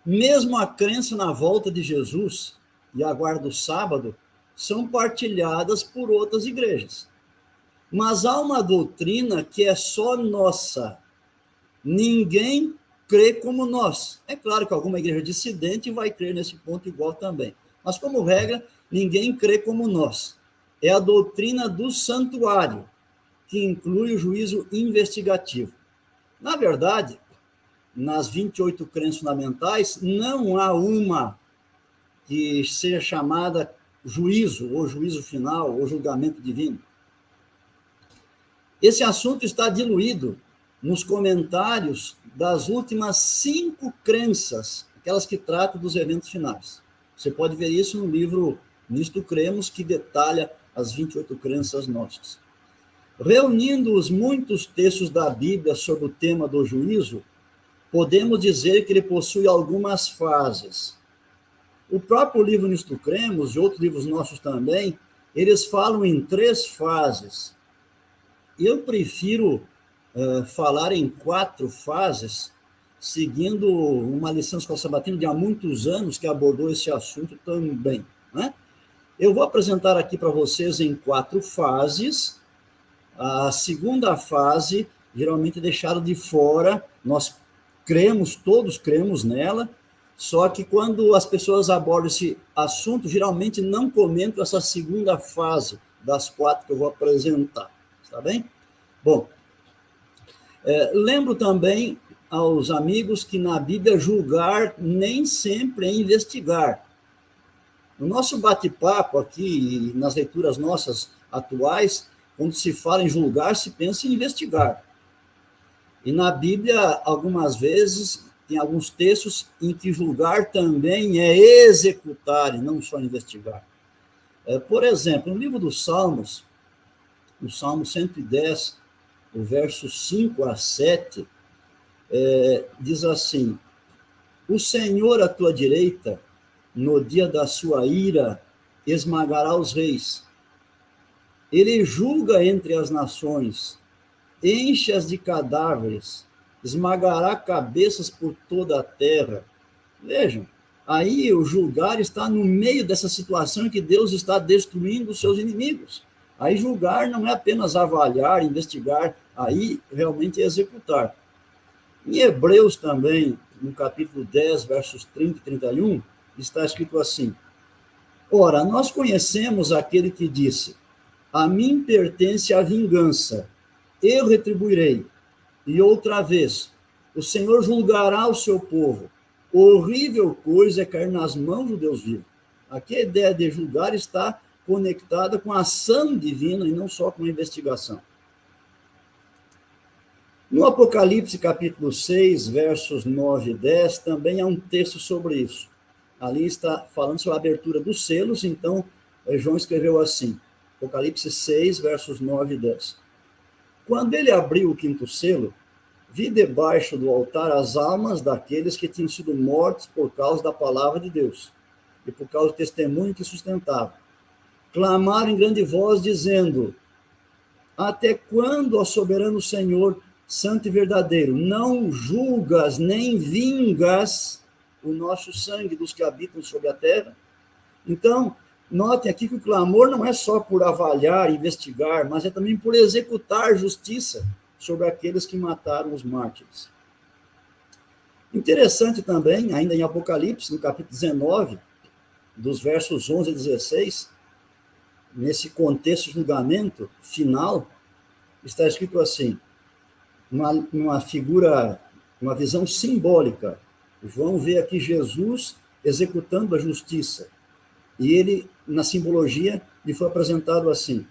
S2: Mesmo a crença na volta de Jesus e a guarda do sábado são partilhadas por outras igrejas. Mas há uma doutrina que é só nossa. Ninguém crê como nós. É claro que alguma igreja dissidente vai crer nesse ponto igual também. Mas, como regra, ninguém crê como nós. É a doutrina do santuário, que inclui o juízo investigativo. Na verdade, nas 28 crenças fundamentais, não há uma que seja chamada juízo, ou juízo final, ou julgamento divino. Esse assunto está diluído nos comentários das últimas 5 crenças, aquelas que tratam dos eventos finais. Você pode ver isso no livro Nisto Cremos, que detalha as 28 crenças nossas. Reunindo os muitos textos da Bíblia sobre o tema do juízo, podemos dizer que ele possui algumas fases. O próprio livro Nisto Cremos, e outros livros nossos também, eles falam em 3 fases. Eu prefiro falar em 4 fases, seguindo uma lição escola sabatina de há muitos anos que abordou esse assunto também, né? Eu vou apresentar aqui para vocês em 4 fases. A segunda fase, geralmente deixada de fora, nós cremos, todos cremos nela, só que quando as pessoas abordam esse assunto, geralmente não comentam essa segunda fase das 4 que eu vou apresentar, tá bem? Bom, lembro também aos amigos que na Bíblia julgar nem sempre é investigar. No nosso bate-papo aqui, nas leituras nossas atuais, quando se fala em julgar, se pensa em investigar. E na Bíblia, algumas vezes, tem alguns textos em que julgar também é executar e não só investigar. Por exemplo, no livro dos Salmos, no Salmo 110, o verso 5 a 7, diz assim: o Senhor à tua direita, no dia da sua ira, esmagará os reis. Ele julga entre as nações, enche-as de cadáveres, esmagará cabeças por toda a terra. Vejam, aí o julgar está no meio dessa situação em que Deus está destruindo os seus inimigos. Aí julgar não é apenas avaliar, investigar, aí realmente é executar. Em Hebreus também, no capítulo 10, versos 30 e 31, está escrito assim: ora, nós conhecemos aquele que disse: a mim pertence a vingança, eu retribuirei. E outra vez, o Senhor julgará o seu povo. Horrível coisa é cair nas mãos do Deus vivo. Aqui a ideia de julgar está conectada com a ação divina e não só com a investigação. No Apocalipse, capítulo 6, versos 9 e 10, também há um texto sobre isso. Ali está falando sobre a abertura dos selos, então João escreveu assim, Apocalipse 6, versos 9 e 10. Quando ele abriu o 5º selo, vi debaixo do altar as almas daqueles que tinham sido mortos por causa da palavra de Deus e por causa do testemunho que sustentavam. Clamaram em grande voz, dizendo: até quando, ó soberano Senhor, santo e verdadeiro, não julgas nem vingas o nosso sangue dos que habitam sobre a terra? Então, notem aqui que o clamor não é só por avaliar, investigar, mas é também por executar justiça sobre aqueles que mataram os mártires. Interessante também, ainda em Apocalipse, no capítulo 19, dos versos 11 a 16, nesse contexto de julgamento final, está escrito assim, uma figura, uma visão simbólica. João vê aqui Jesus executando a justiça. E ele, na simbologia, lhe foi apresentado assim: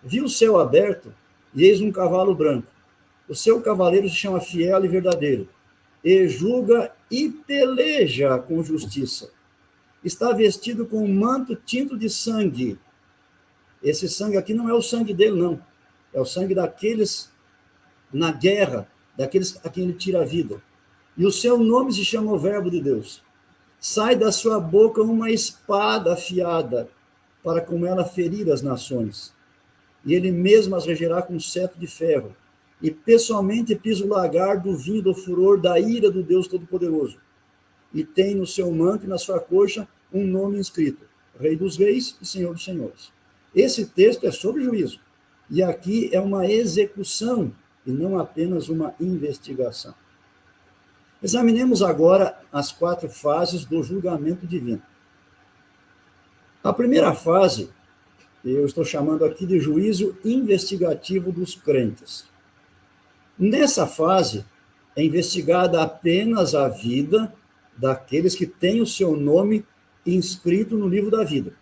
S2: vi o céu aberto, e eis um cavalo branco. O seu cavaleiro se chama Fiel e Verdadeiro, e julga e peleja com justiça. Está vestido com um manto tinto de sangue. Esse sangue aqui não é o sangue dele, não. É o sangue daqueles na guerra, daqueles a quem ele tira a vida. E o seu nome se chama o Verbo de Deus. Sai da sua boca uma espada afiada, para com ela ferir as nações. E ele mesmo as regerá com um cetro de ferro. E pessoalmente pisa o lagar do vinho do furor da ira do Deus Todo-Poderoso. E tem no seu manto e na sua coxa um nome inscrito: Rei dos Reis e Senhor dos Senhores. Esse texto é sobre juízo. E aqui é uma execução e não apenas uma investigação. Examinemos agora as 4 fases do julgamento divino. A primeira fase, eu estou chamando aqui de juízo investigativo dos crentes. Nessa fase, é investigada apenas a vida daqueles que têm o seu nome inscrito no livro da vida.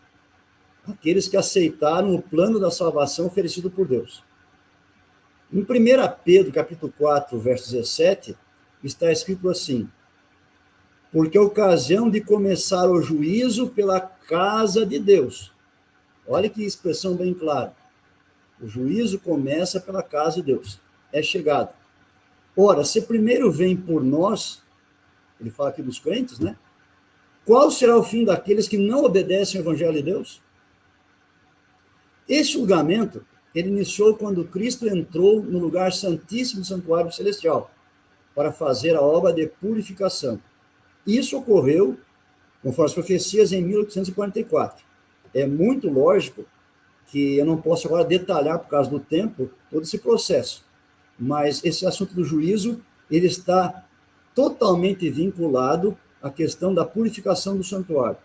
S2: Aqueles que aceitaram o plano da salvação oferecido por Deus. Em 1 Pedro, capítulo 4, verso 17, está escrito assim: porque a ocasião de começar o juízo pela casa de Deus. Olha que expressão bem clara. O juízo começa pela casa de Deus. É chegado. Ora, se primeiro vem por nós, ele fala aqui dos crentes, né? Qual será o fim daqueles que não obedecem ao evangelho de Deus? Esse julgamento, ele iniciou quando Cristo entrou no lugar santíssimo do santuário celestial para fazer a obra de purificação. Isso ocorreu, conforme as profecias, em 1844. É muito lógico que eu não posso agora detalhar, por causa do tempo, todo esse processo. Mas esse assunto do juízo, ele está totalmente vinculado à questão da purificação do santuário.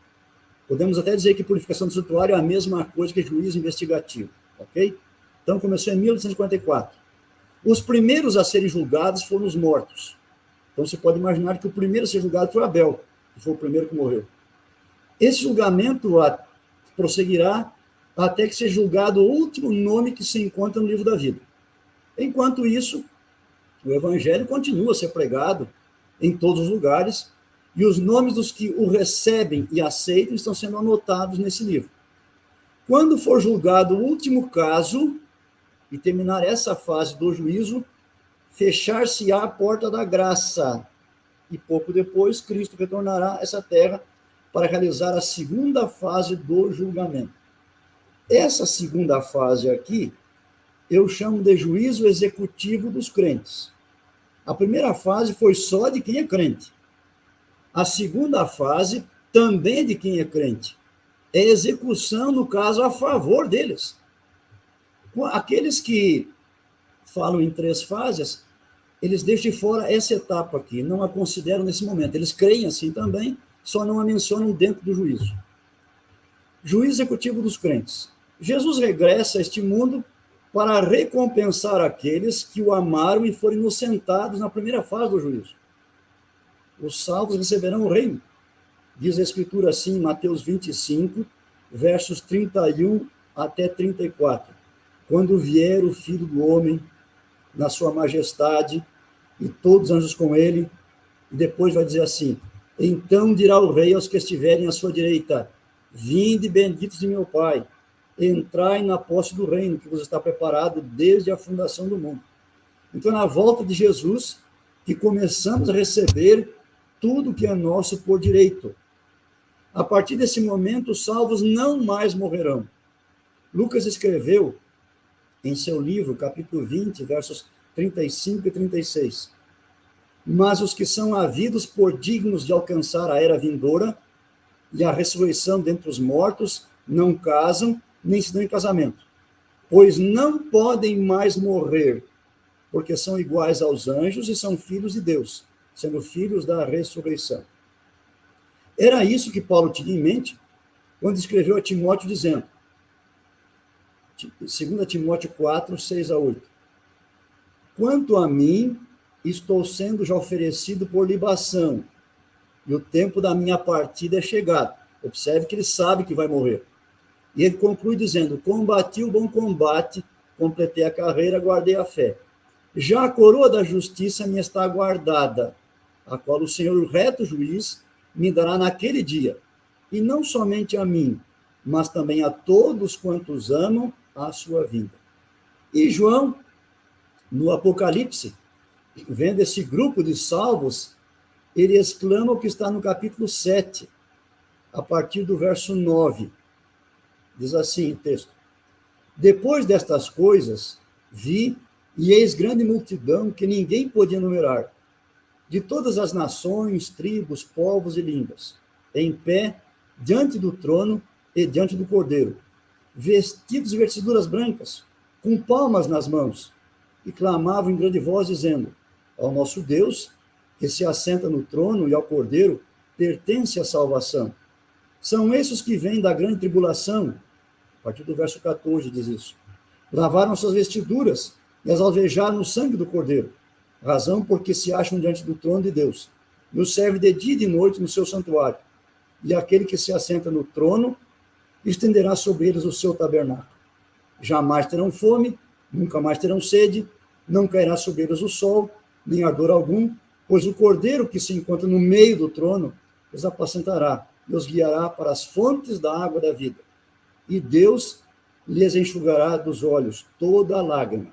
S2: Podemos até dizer que purificação do santuário é a mesma coisa que juízo investigativo, ok? Então, começou em 1844. Os primeiros a serem julgados foram os mortos. Então, você pode imaginar que o primeiro a ser julgado foi Abel, que foi o primeiro que morreu. Esse julgamento prosseguirá até que seja julgado o último nome que se encontra no livro da vida. Enquanto isso, o evangelho continua a ser pregado em todos os lugares, e os nomes dos que o recebem e aceitam estão sendo anotados nesse livro. Quando for julgado o último caso, e terminar essa fase do juízo, fechar-se-á a porta da graça, e pouco depois Cristo retornará a essa terra para realizar a segunda fase do julgamento. Essa segunda fase aqui, eu chamo de juízo executivo dos crentes. A primeira fase foi só de quem é crente. A segunda fase também é de quem é crente. É execução, no caso, a favor deles. Aqueles que falam em 3 fases, eles deixam de fora essa etapa aqui, não a consideram nesse momento. Eles creem assim também, só não a mencionam dentro do juízo. Juízo executivo dos crentes. Jesus regressa a este mundo para recompensar aqueles que o amaram e foram inocentados na primeira fase do juízo. Os salvos receberão o reino. Diz a Escritura assim, em Mateus 25, versos 31 até 34. Quando vier o Filho do Homem na sua majestade e todos os anjos com ele, e depois vai dizer assim: então dirá o rei aos que estiverem à sua direita: vinde benditos de meu Pai, entrai na posse do reino que vos está preparado desde a fundação do mundo. Então, na volta de Jesus, que começamos a receber tudo que é nosso por direito. A partir desse momento, os salvos não mais morrerão. Lucas escreveu em seu livro, capítulo 20, versos 35 e 36. Mas os que são havidos por dignos de alcançar a era vindoura e a ressurreição dentre os mortos não casam, nem se dão em casamento, pois não podem mais morrer, porque são iguais aos anjos e são filhos de Deus, sendo filhos da ressurreição. Era isso que Paulo tinha em mente quando escreveu a Timóteo dizendo, 2 Timóteo 4, 6 a 8. Quanto a mim, estou sendo já oferecido por libação, e o tempo da minha partida é chegado. Observe que ele sabe que vai morrer. E ele conclui dizendo: combati o bom combate, completei a carreira, guardei a fé. Já a coroa da justiça me está guardada, a qual o Senhor, o reto juiz, me dará naquele dia, e não somente a mim, mas também a todos quantos amam a sua vida. E João, no Apocalipse, vendo esse grupo de salvos, ele exclama o que está no capítulo 7, a partir do verso 9. Diz assim o texto: depois destas coisas, vi, e eis grande multidão que ninguém podia numerar, de todas as nações, tribos, povos e línguas, em pé, diante do trono e diante do Cordeiro, vestidos de vestiduras brancas, com palmas nas mãos, e clamavam em grande voz, dizendo: ao nosso Deus, que se assenta no trono, e ao Cordeiro, pertence a salvação. São esses que vêm da grande tribulação, a partir do verso 14 diz isso. Lavaram suas vestiduras e as alvejaram no sangue do Cordeiro, razão porque se acham diante do trono de Deus, e o serve de dia e de noite no seu santuário. E aquele que se assenta no trono estenderá sobre eles o seu tabernáculo. Jamais terão fome, nunca mais terão sede, Não cairá sobre eles o sol, nem ardor algum, pois o cordeiro que se encontra no meio do trono os apacentará e os guiará para as fontes da água da vida. E Deus lhes enxugará dos olhos toda a lágrima.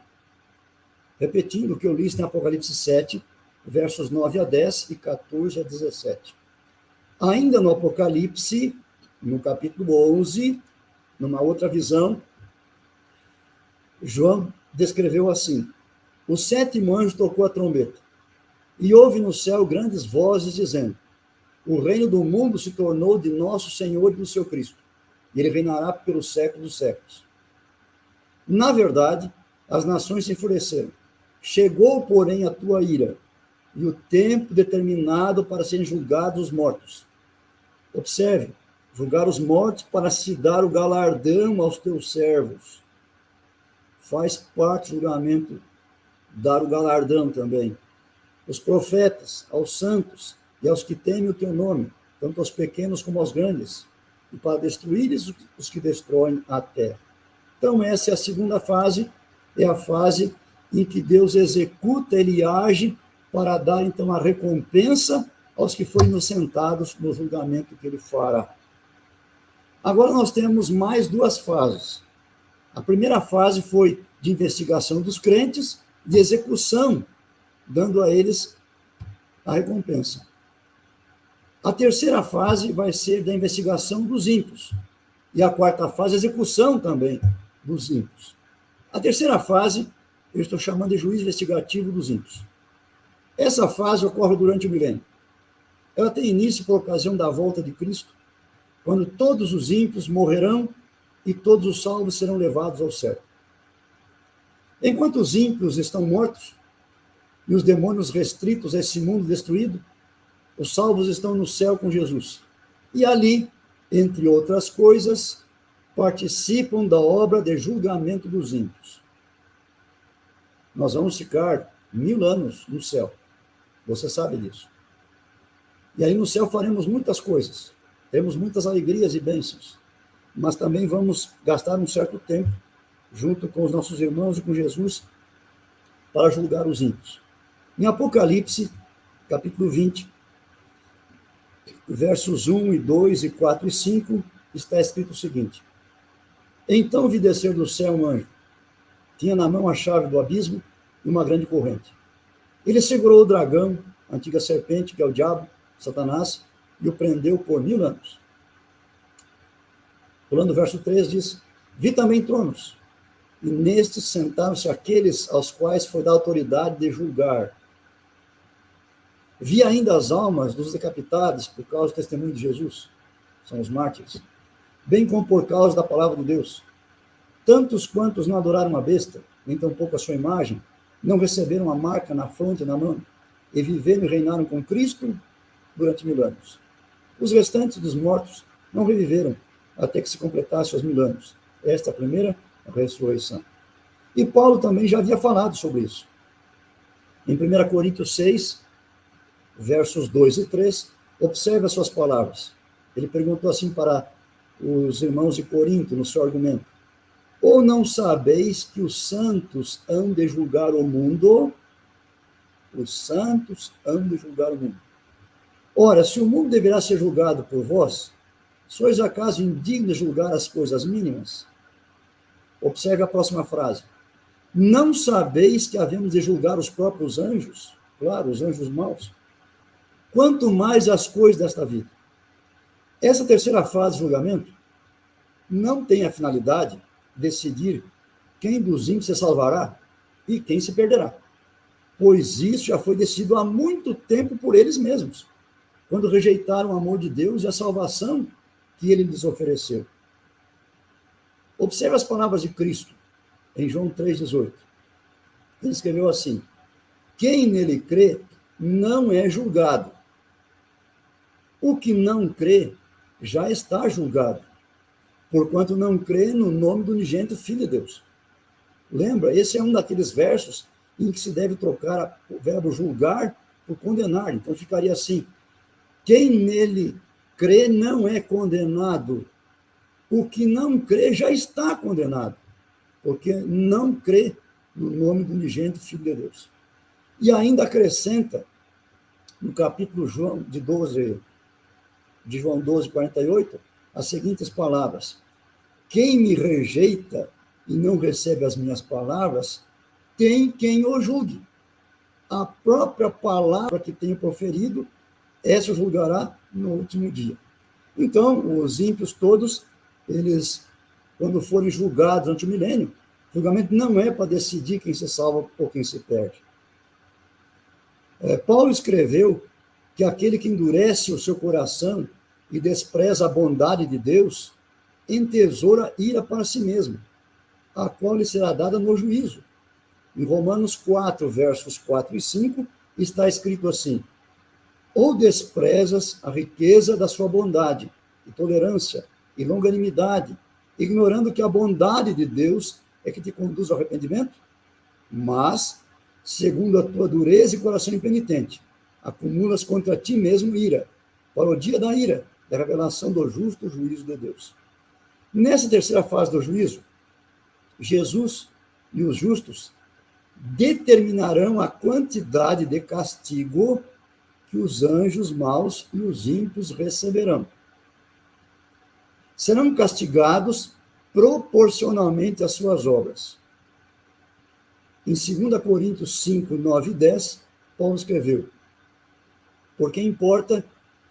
S2: Repetindo o que eu li em Apocalipse 7, versos 9 a 10 e 14 a 17. Ainda no Apocalipse, no capítulo 11, numa outra visão, João descreveu assim: o sétimo anjo tocou a trombeta, e houve no céu grandes vozes dizendo: o reino do mundo se tornou de nosso Senhor e do seu Cristo, e ele reinará pelos séculos dos séculos. Na verdade, as nações se enfureceram. Chegou, porém, a tua ira, e o tempo determinado para serem julgados os mortos. Observe, julgar os mortos para se dar o galardão aos teus servos. Faz parte do julgamento dar o galardão também. Os profetas, aos santos e aos que temem o teu nome, tanto aos pequenos como aos grandes, e para destruir os que destroem a terra. Então, essa é a segunda fase, é a fase em que Deus executa, ele age para dar, então, a recompensa aos que forem inocentados no julgamento que ele fará. Agora nós temos mais duas fases. A primeira fase foi de investigação dos crentes, de execução, dando a eles a recompensa. A terceira fase vai ser da investigação dos ímpios. E a quarta fase, a execução também dos ímpios. A terceira fase, eu estou chamando de juízo investigativo dos ímpios. Essa fase ocorre durante o milênio. Ela tem início por ocasião da volta de Cristo, quando todos os ímpios morrerão e todos os salvos serão levados ao céu. Enquanto os ímpios estão mortos e os demônios restritos a esse mundo destruído, os salvos estão no céu com Jesus. E ali, entre outras coisas, participam da obra de julgamento dos ímpios. Nós vamos ficar 1000 anos no céu. Você sabe disso. E aí no céu faremos muitas coisas. Teremos muitas alegrias e bênçãos. Mas também vamos gastar um certo tempo junto com os nossos irmãos e com Jesus para julgar os ímpios. Em Apocalipse, capítulo 20, versos 1 e 2 e 4 e 5, está escrito o seguinte: então vi descer do céu um anjo. Tinha na mão a chave do abismo e uma grande corrente. Ele segurou o dragão, a antiga serpente, que é o diabo, Satanás, e o prendeu por 1000 anos. Pulando o verso 3, diz: vi também tronos, e nestes sentaram-se aqueles aos quais foi dada autoridade de julgar. Vi ainda as almas dos decapitados por causa do testemunho de Jesus, são os mártires, bem como por causa da palavra de Deus. Tantos quantos não adoraram a besta, nem tampouco a sua imagem, não receberam a marca na fronte e na mão, e viveram e reinaram com Cristo durante 1000 anos. Os restantes dos mortos não reviveram até que se completasse os 1000 anos. Esta é a primeira ressurreição. E Paulo também já havia falado sobre isso. Em 1 Coríntios 6, versos 2 e 3, observe as suas palavras. Ele perguntou assim para os irmãos de Corinto, no seu argumento: ou não sabeis que os santos hão de julgar o mundo? Os santos hão de julgar o mundo. Ora, se o mundo deverá ser julgado por vós, sois acaso indignos de julgar as coisas mínimas? Observe a próxima frase. Não sabeis que havemos de julgar os próprios anjos? Claro, os anjos maus. Quanto mais as coisas desta vida. Essa terceira fase de julgamento não tem a finalidade de decidir quem dos ímpios se salvará e quem se perderá, pois isso já foi decidido há muito tempo por eles mesmos, quando rejeitaram o amor de Deus e a salvação que ele lhes ofereceu. Observe as palavras de Cristo em João 3,18. Ele escreveu assim: quem nele crê não é julgado. O que não crê já está julgado, porquanto não crê no nome do unigênito Filho de Deus. Lembra, esse é um daqueles versos em que se deve trocar o verbo julgar por condenar. Então ficaria assim: quem nele crê não é condenado. O que não crê já está condenado, porque não crê no nome do unigênito Filho de Deus. E ainda acrescenta, no capítulo de João 12, 48, as seguintes palavras: quem me rejeita e não recebe as minhas palavras, tem quem o julgue. A própria palavra que tenho proferido, essa julgará no último dia. Então, os ímpios todos, eles, quando forem julgados ante o milênio, o julgamento não é para decidir quem se salva ou quem se perde. Paulo escreveu que aquele que endurece o seu coração e despreza a bondade de Deus, entesoura ira para si mesmo, a qual lhe será dada no juízo. Em Romanos 4, versos 4 e 5, está escrito assim: ou desprezas a riqueza da sua bondade, e tolerância, e longanimidade, ignorando que a bondade de Deus é que te conduz ao arrependimento? Mas, segundo a tua dureza e coração impenitente, acumulas contra ti mesmo ira, para o dia da ira, da revelação do justo juízo de Deus. Nessa terceira fase do juízo, Jesus e os justos determinarão a quantidade de castigo que os anjos maus e os ímpios receberão. Serão castigados proporcionalmente às suas obras. Em 2 Coríntios 5, 9 e 10, Paulo escreveu: porque importa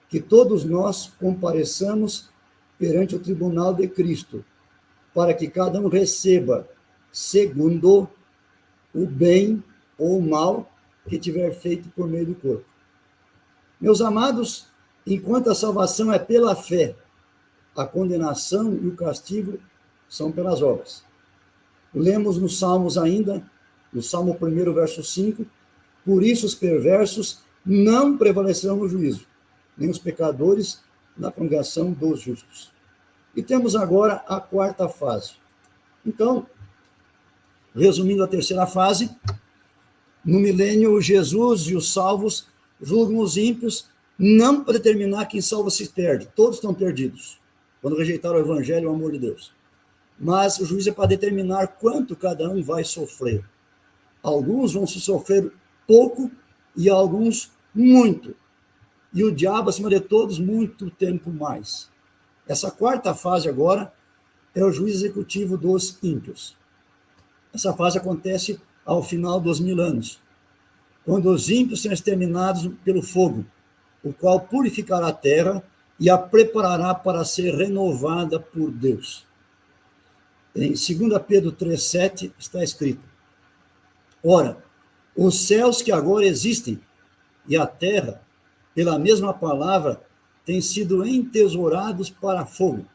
S2: que todos nós compareçamos perante o tribunal de Cristo, para que cada um receba segundo o bem ou o mal que tiver feito por meio do corpo. Meus amados, enquanto a salvação é pela fé, a condenação e o castigo são pelas obras. Lemos nos Salmos ainda, no Salmo 1, verso 5, por isso os perversos não prevalecerão no juízo, nem os pecadores na congregação dos justos. E temos agora a quarta fase. Então, resumindo a terceira fase, no milênio, Jesus e os salvos julgam os ímpios, não para determinar quem salva se perde, todos estão perdidos, quando rejeitaram o evangelho e o amor de Deus. Mas o juízo é para determinar quanto cada um vai sofrer. Alguns vão se sofrer pouco e alguns muito. E o diabo, acima de todos, muito tempo mais. Essa quarta fase agora é o juízo executivo dos ímpios. Essa fase acontece ao final dos 1000 anos, quando os ímpios serão exterminados pelo fogo, o qual purificará a terra e a preparará para ser renovada por Deus. Em 2 Pedro 3,7 está escrito: ora, os céus que agora existem e a terra, pela mesma palavra, têm sido entesourados para fogo,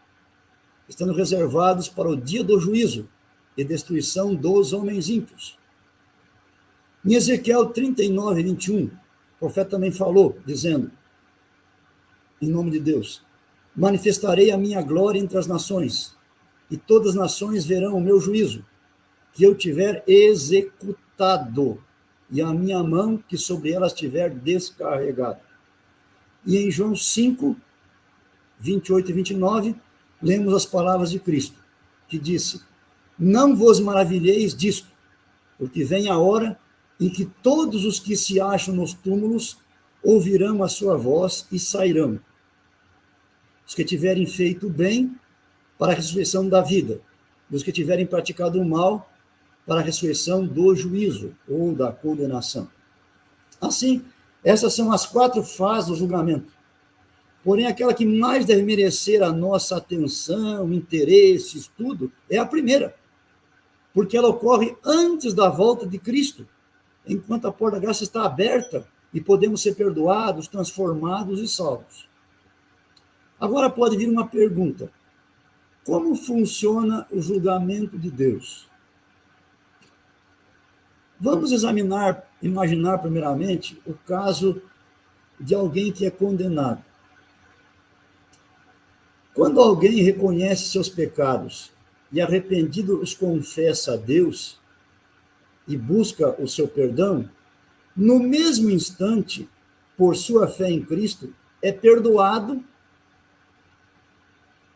S2: estando reservados para o dia do juízo e destruição dos homens ímpios. Em Ezequiel 39, 21, o profeta também falou, dizendo, em nome de Deus: manifestarei a minha glória entre as nações, e todas as nações verão o meu juízo, que eu tiver executado, e a minha mão que sobre elas tiver descarregado. E em João 5, 28 e 29, lemos as palavras de Cristo, que disse: não vos maravilheis disto, porque vem a hora em que todos os que se acham nos túmulos ouvirão a sua voz e sairão. Os que tiverem feito o bem, para a ressurreição da vida, e os que tiverem praticado o mal, para a ressurreição do juízo, ou da condenação. Assim, essas são as 4 fases do julgamento. Porém, aquela que mais deve merecer a nossa atenção, interesse, estudo, é a primeira, porque ela ocorre antes da volta de Cristo, enquanto a porta da graça está aberta e podemos ser perdoados, transformados e salvos. Agora pode vir uma pergunta: como funciona o julgamento de Deus? Vamos imaginar primeiramente o caso de alguém que é condenado. Quando alguém reconhece seus pecados e arrependido os confessa a Deus e busca o seu perdão, no mesmo instante, por sua fé em Cristo, é perdoado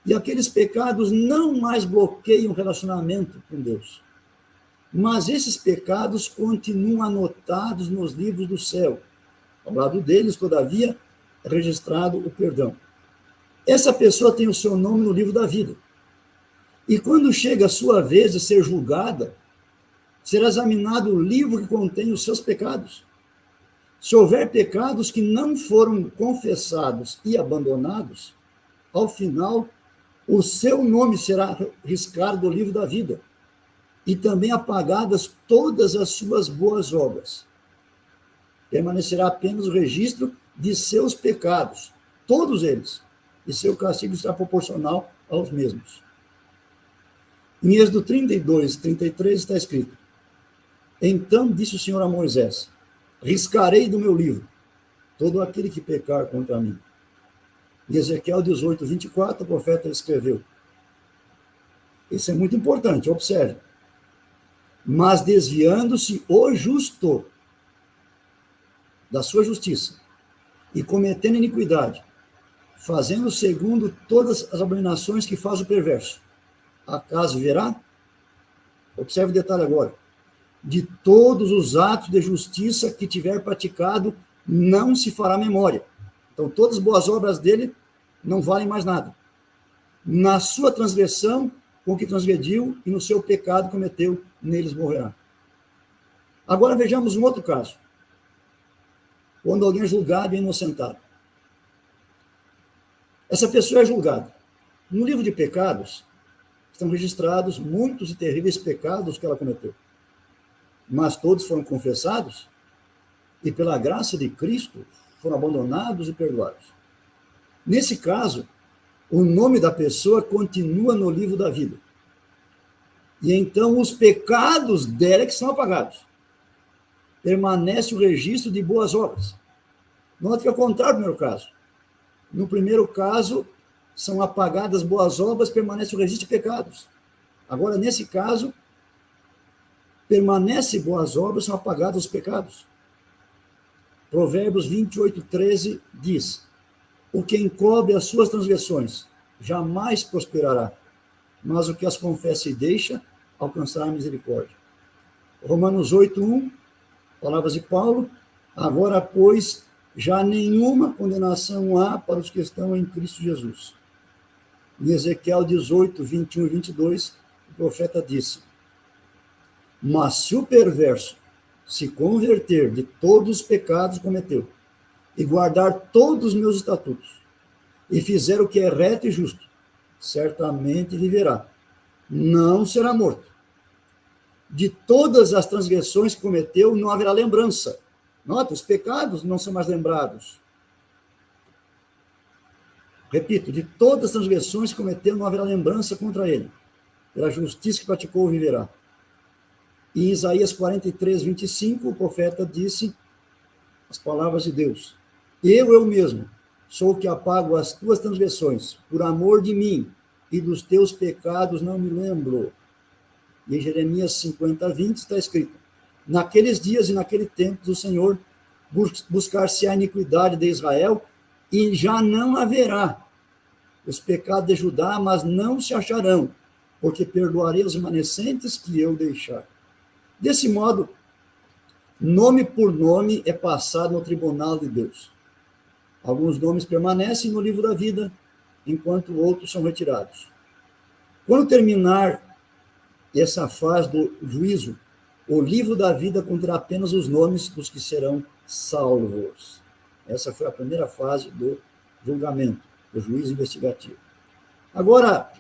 S2: e aqueles pecados não mais bloqueiam o relacionamento com Deus. mas esses pecados continuam anotados nos livros do céu. Ao lado deles, todavia, é registrado o perdão. Essa pessoa tem o seu nome no livro da vida. E quando chega a sua vez de ser julgada, será examinado o livro que contém os seus pecados. Se houver pecados que não foram confessados e abandonados, ao final, o seu nome será riscado do livro da vida, e também apagadas todas as suas boas obras. Permanecerá apenas o registro de seus pecados, todos eles, e seu castigo será proporcional aos mesmos. Em Êxodo 32, 33 está escrito: Então disse o Senhor a Moisés: riscarei do meu livro todo aquele que pecar contra mim. Em Ezequiel 18, 24, o profeta escreveu. Isso é muito importante, observe. Mas desviando-se o justo da sua justiça e cometendo iniquidade, fazendo segundo todas as abominações que faz o perverso, acaso verá? Observe o detalhe agora. De todos os atos de justiça que tiver praticado, não se fará memória. Então, todas as boas obras dele não valem mais nada. Na sua transgressão, com que transgrediu, e no seu pecado cometeu, neles morrerá. Agora vejamos um outro caso. Quando alguém é julgado e inocentado. Essa pessoa é julgada. No livro de pecados, estão registrados muitos e terríveis pecados que ela cometeu. Mas todos foram confessados e, pela graça de Cristo, foram abandonados e perdoados. Nesse caso, o nome da pessoa continua no livro da vida. E então os pecados dela que são apagados. Permanece o registro de boas obras. Note que é o contrário do primeiro caso. No primeiro caso, são apagadas boas obras, permanece o registro de pecados. Agora, nesse caso, permanece boas obras, são apagados os pecados. Provérbios 28, 13 diz: o que encobre as suas transgressões jamais prosperará, mas o que as confessa e deixa alcançará a misericórdia. Romanos 8, 1, palavras de Paulo: agora, pois, já nenhuma condenação há para os que estão em Cristo Jesus. Em Ezequiel 18, 21 e 22, o profeta disse: mas se o perverso se converter de todos os pecados que cometeu, e guardar todos os meus estatutos, e fizer o que é reto e justo, certamente viverá, não será morto. De todas as transgressões que cometeu, não haverá lembrança. Nota, os pecados não são mais lembrados. Repito, de todas as transgressões que cometeu, não haverá lembrança contra ele. Pela justiça que praticou, viverá. Em Isaías 43, 25, o profeta disse as palavras de Deus: eu mesmo, sou o que apago as tuas transgressões, por amor de mim, e dos teus pecados não me lembro. E em Jeremias 50, 20 está escrito: naqueles dias e naquele tempo do Senhor, buscar-se a iniquidade de Israel, e já não haverá os pecados de Judá, mas não se acharão, porque perdoarei os remanescentes que eu deixar. Desse modo, nome por nome é passado no tribunal de Deus. Alguns nomes permanecem no livro da vida, enquanto outros são retirados. Quando terminar essa fase do juízo, o livro da vida conterá apenas os nomes dos que serão salvos. Essa foi a primeira fase do julgamento, do juízo investigativo. Agora,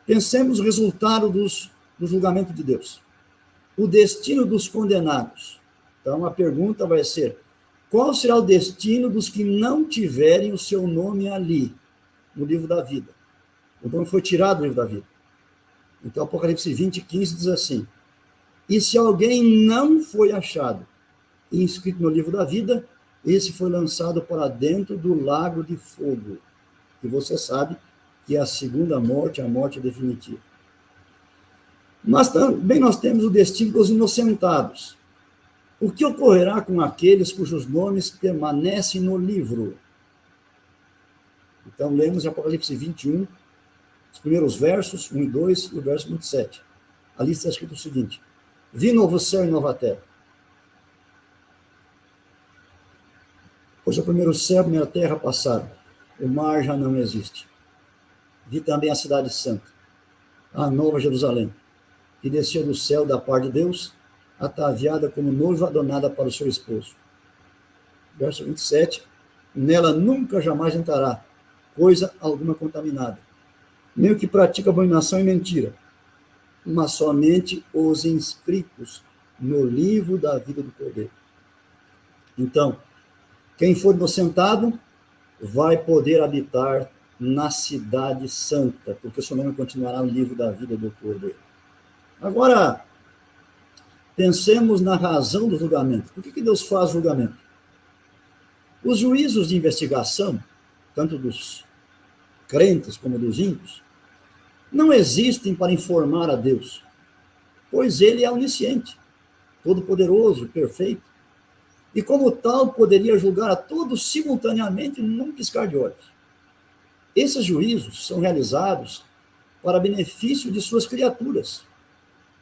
S2: pensemos o resultado do julgamento de Deus. O destino dos condenados. Então, a pergunta vai ser: qual será o destino dos que não tiverem o seu nome ali, no livro da vida? O nome foi tirado do livro da vida. Então, Apocalipse 20, 15 diz assim: e se alguém não foi achado e inscrito no livro da vida, esse foi lançado para dentro do lago de fogo, que você sabe que é a segunda morte, a morte definitiva. Mas também nós temos o destino dos inocentados. O que ocorrerá com aqueles cujos nomes permanecem no livro? Então, lemos Apocalipse 21, os primeiros versos, 1 e 2, e o verso 27. Ali está escrito o seguinte: Vi novo céu e nova terra. Pois o primeiro céu e a primeira terra passaram. O mar já não existe. Vi também a cidade santa, a nova Jerusalém, que desceu do céu da parte de Deus, ataviada como noiva adornada para o seu esposo. Verso 27. Nela nunca jamais entrará coisa alguma contaminada, nem o que pratica abominação e mentira, mas somente os inscritos no livro da vida do Cordeiro. Então, quem for inocentado vai poder habitar na cidade santa, porque o seu nome continuará no livro da vida do Cordeiro. Agora, pensemos na razão do julgamento. Por que Deus faz julgamento? Os juízos de investigação, tanto dos crentes como dos ímpios, não existem para informar a Deus, pois ele é onisciente, todo-poderoso, perfeito, e como tal poderia julgar a todos simultaneamente num piscar de olhos. Esses juízos são realizados para benefício de suas criaturas,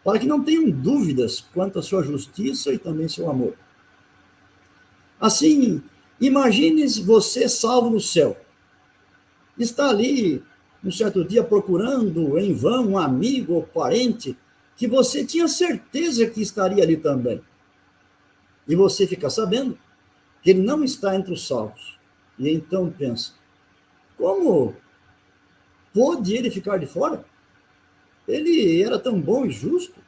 S2: para que não tenham dúvidas quanto à sua justiça e também seu amor. Assim, imagine você salvo no céu. Está ali, um certo dia, procurando em vão um amigo ou parente que você tinha certeza que estaria ali também. E você fica sabendo que ele não está entre os salvos. E então pensa, como pôde ele ficar de fora? Ele era tão bom e justo.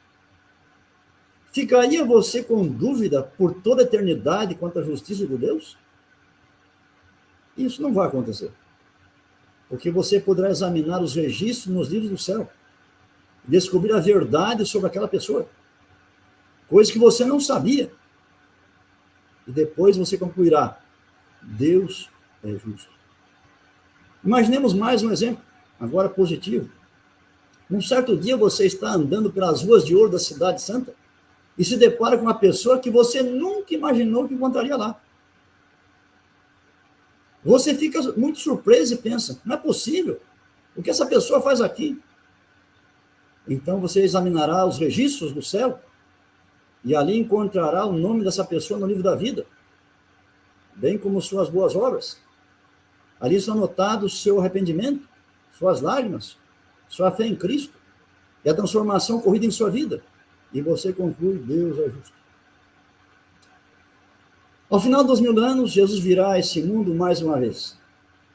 S2: Ficaria você com dúvida por toda a eternidade quanto à justiça de Deus? Isso não vai acontecer. Porque você poderá examinar os registros nos livros do céu e descobrir a verdade sobre aquela pessoa, coisa que você não sabia. E depois você concluirá, Deus é justo. Imaginemos mais um exemplo, agora positivo. Num certo dia você está andando pelas ruas de ouro da cidade santa e se depara com uma pessoa que você nunca imaginou que encontraria lá. Você fica muito surpreso e pensa, não é possível, o que essa pessoa faz aqui? Então você examinará os registros do céu e ali encontrará o nome dessa pessoa no livro da vida, bem como suas boas obras. Ali está anotado o seu arrependimento, suas lágrimas, sua fé em Cristo e a transformação ocorrida em sua vida. E você conclui, Deus é justo. Ao final dos 1000 anos, Jesus virá a esse mundo mais uma vez.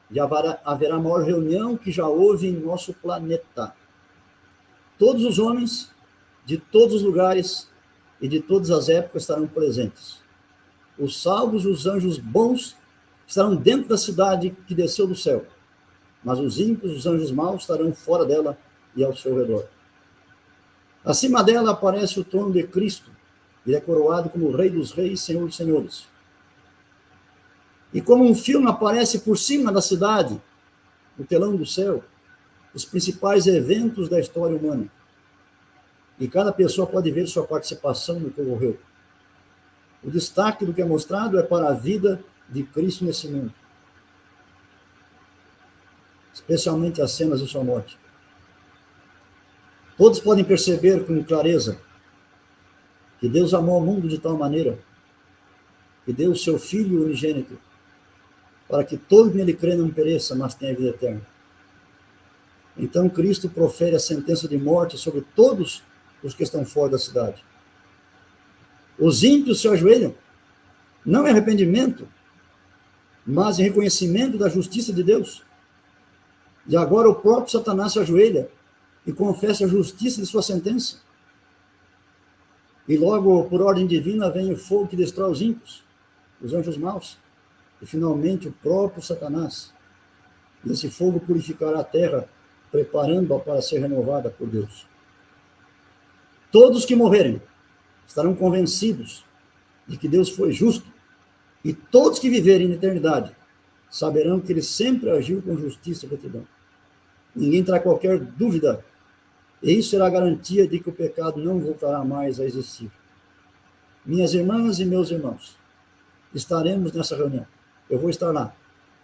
S2: E haverá a maior reunião que já houve em nosso planeta. Todos os homens, de todos os lugares e de todas as épocas estarão presentes. Os salvos e os anjos bons estarão dentro da cidade que desceu do céu, mas os ímpios, os anjos maus, estarão fora dela e ao seu redor. Acima dela aparece o trono de Cristo. Ele é coroado como Rei dos Reis, Senhor dos Senhores. E como um filme aparece por cima da cidade, no telão do céu, os principais eventos da história humana. E cada pessoa pode ver sua participação no que ocorreu. O destaque do que é mostrado é para a vida de Cristo nesse mundo, especialmente as cenas de sua morte. Todos podem perceber com clareza que Deus amou o mundo de tal maneira que deu o seu Filho unigênito para que todo que nele crê não pereça, mas tenha vida eterna. Então Cristo profere a sentença de morte sobre todos os que estão fora da cidade. Os ímpios se ajoelham, não em arrependimento, mas em reconhecimento da justiça de Deus. E agora o próprio Satanás se ajoelha e confessa a justiça de sua sentença. E logo, por ordem divina, vem o fogo que destrói os ímpios, os anjos maus, e finalmente o próprio Satanás. E esse fogo purificará a terra, preparando-a para ser renovada por Deus. Todos que morrerem estarão convencidos de que Deus foi justo, e todos que viverem na eternidade saberão que ele sempre agiu com justiça e retidão. Ninguém terá qualquer dúvida, e isso será a garantia de que o pecado não voltará mais a existir. Minhas irmãs e meus irmãos, estaremos nessa reunião. Eu vou estar lá,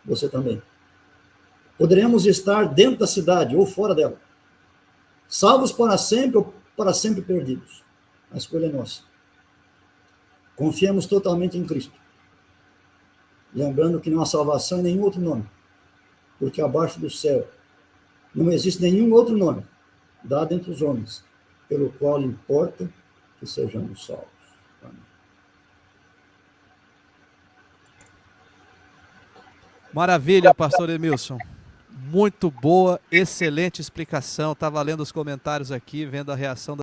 S2: você também. Poderemos estar dentro da cidade ou fora dela, salvos para sempre ou para sempre perdidos. A escolha é nossa. Confiemos totalmente em Cristo. Lembrando que não há salvação em nenhum outro nome, porque abaixo do céu não existe nenhum outro nome dado entre os homens, pelo qual importa que sejamos salvos. Amém.
S1: Maravilha, pastor Emilson. Muito boa, excelente explicação. Estava lendo os comentários aqui, vendo a reação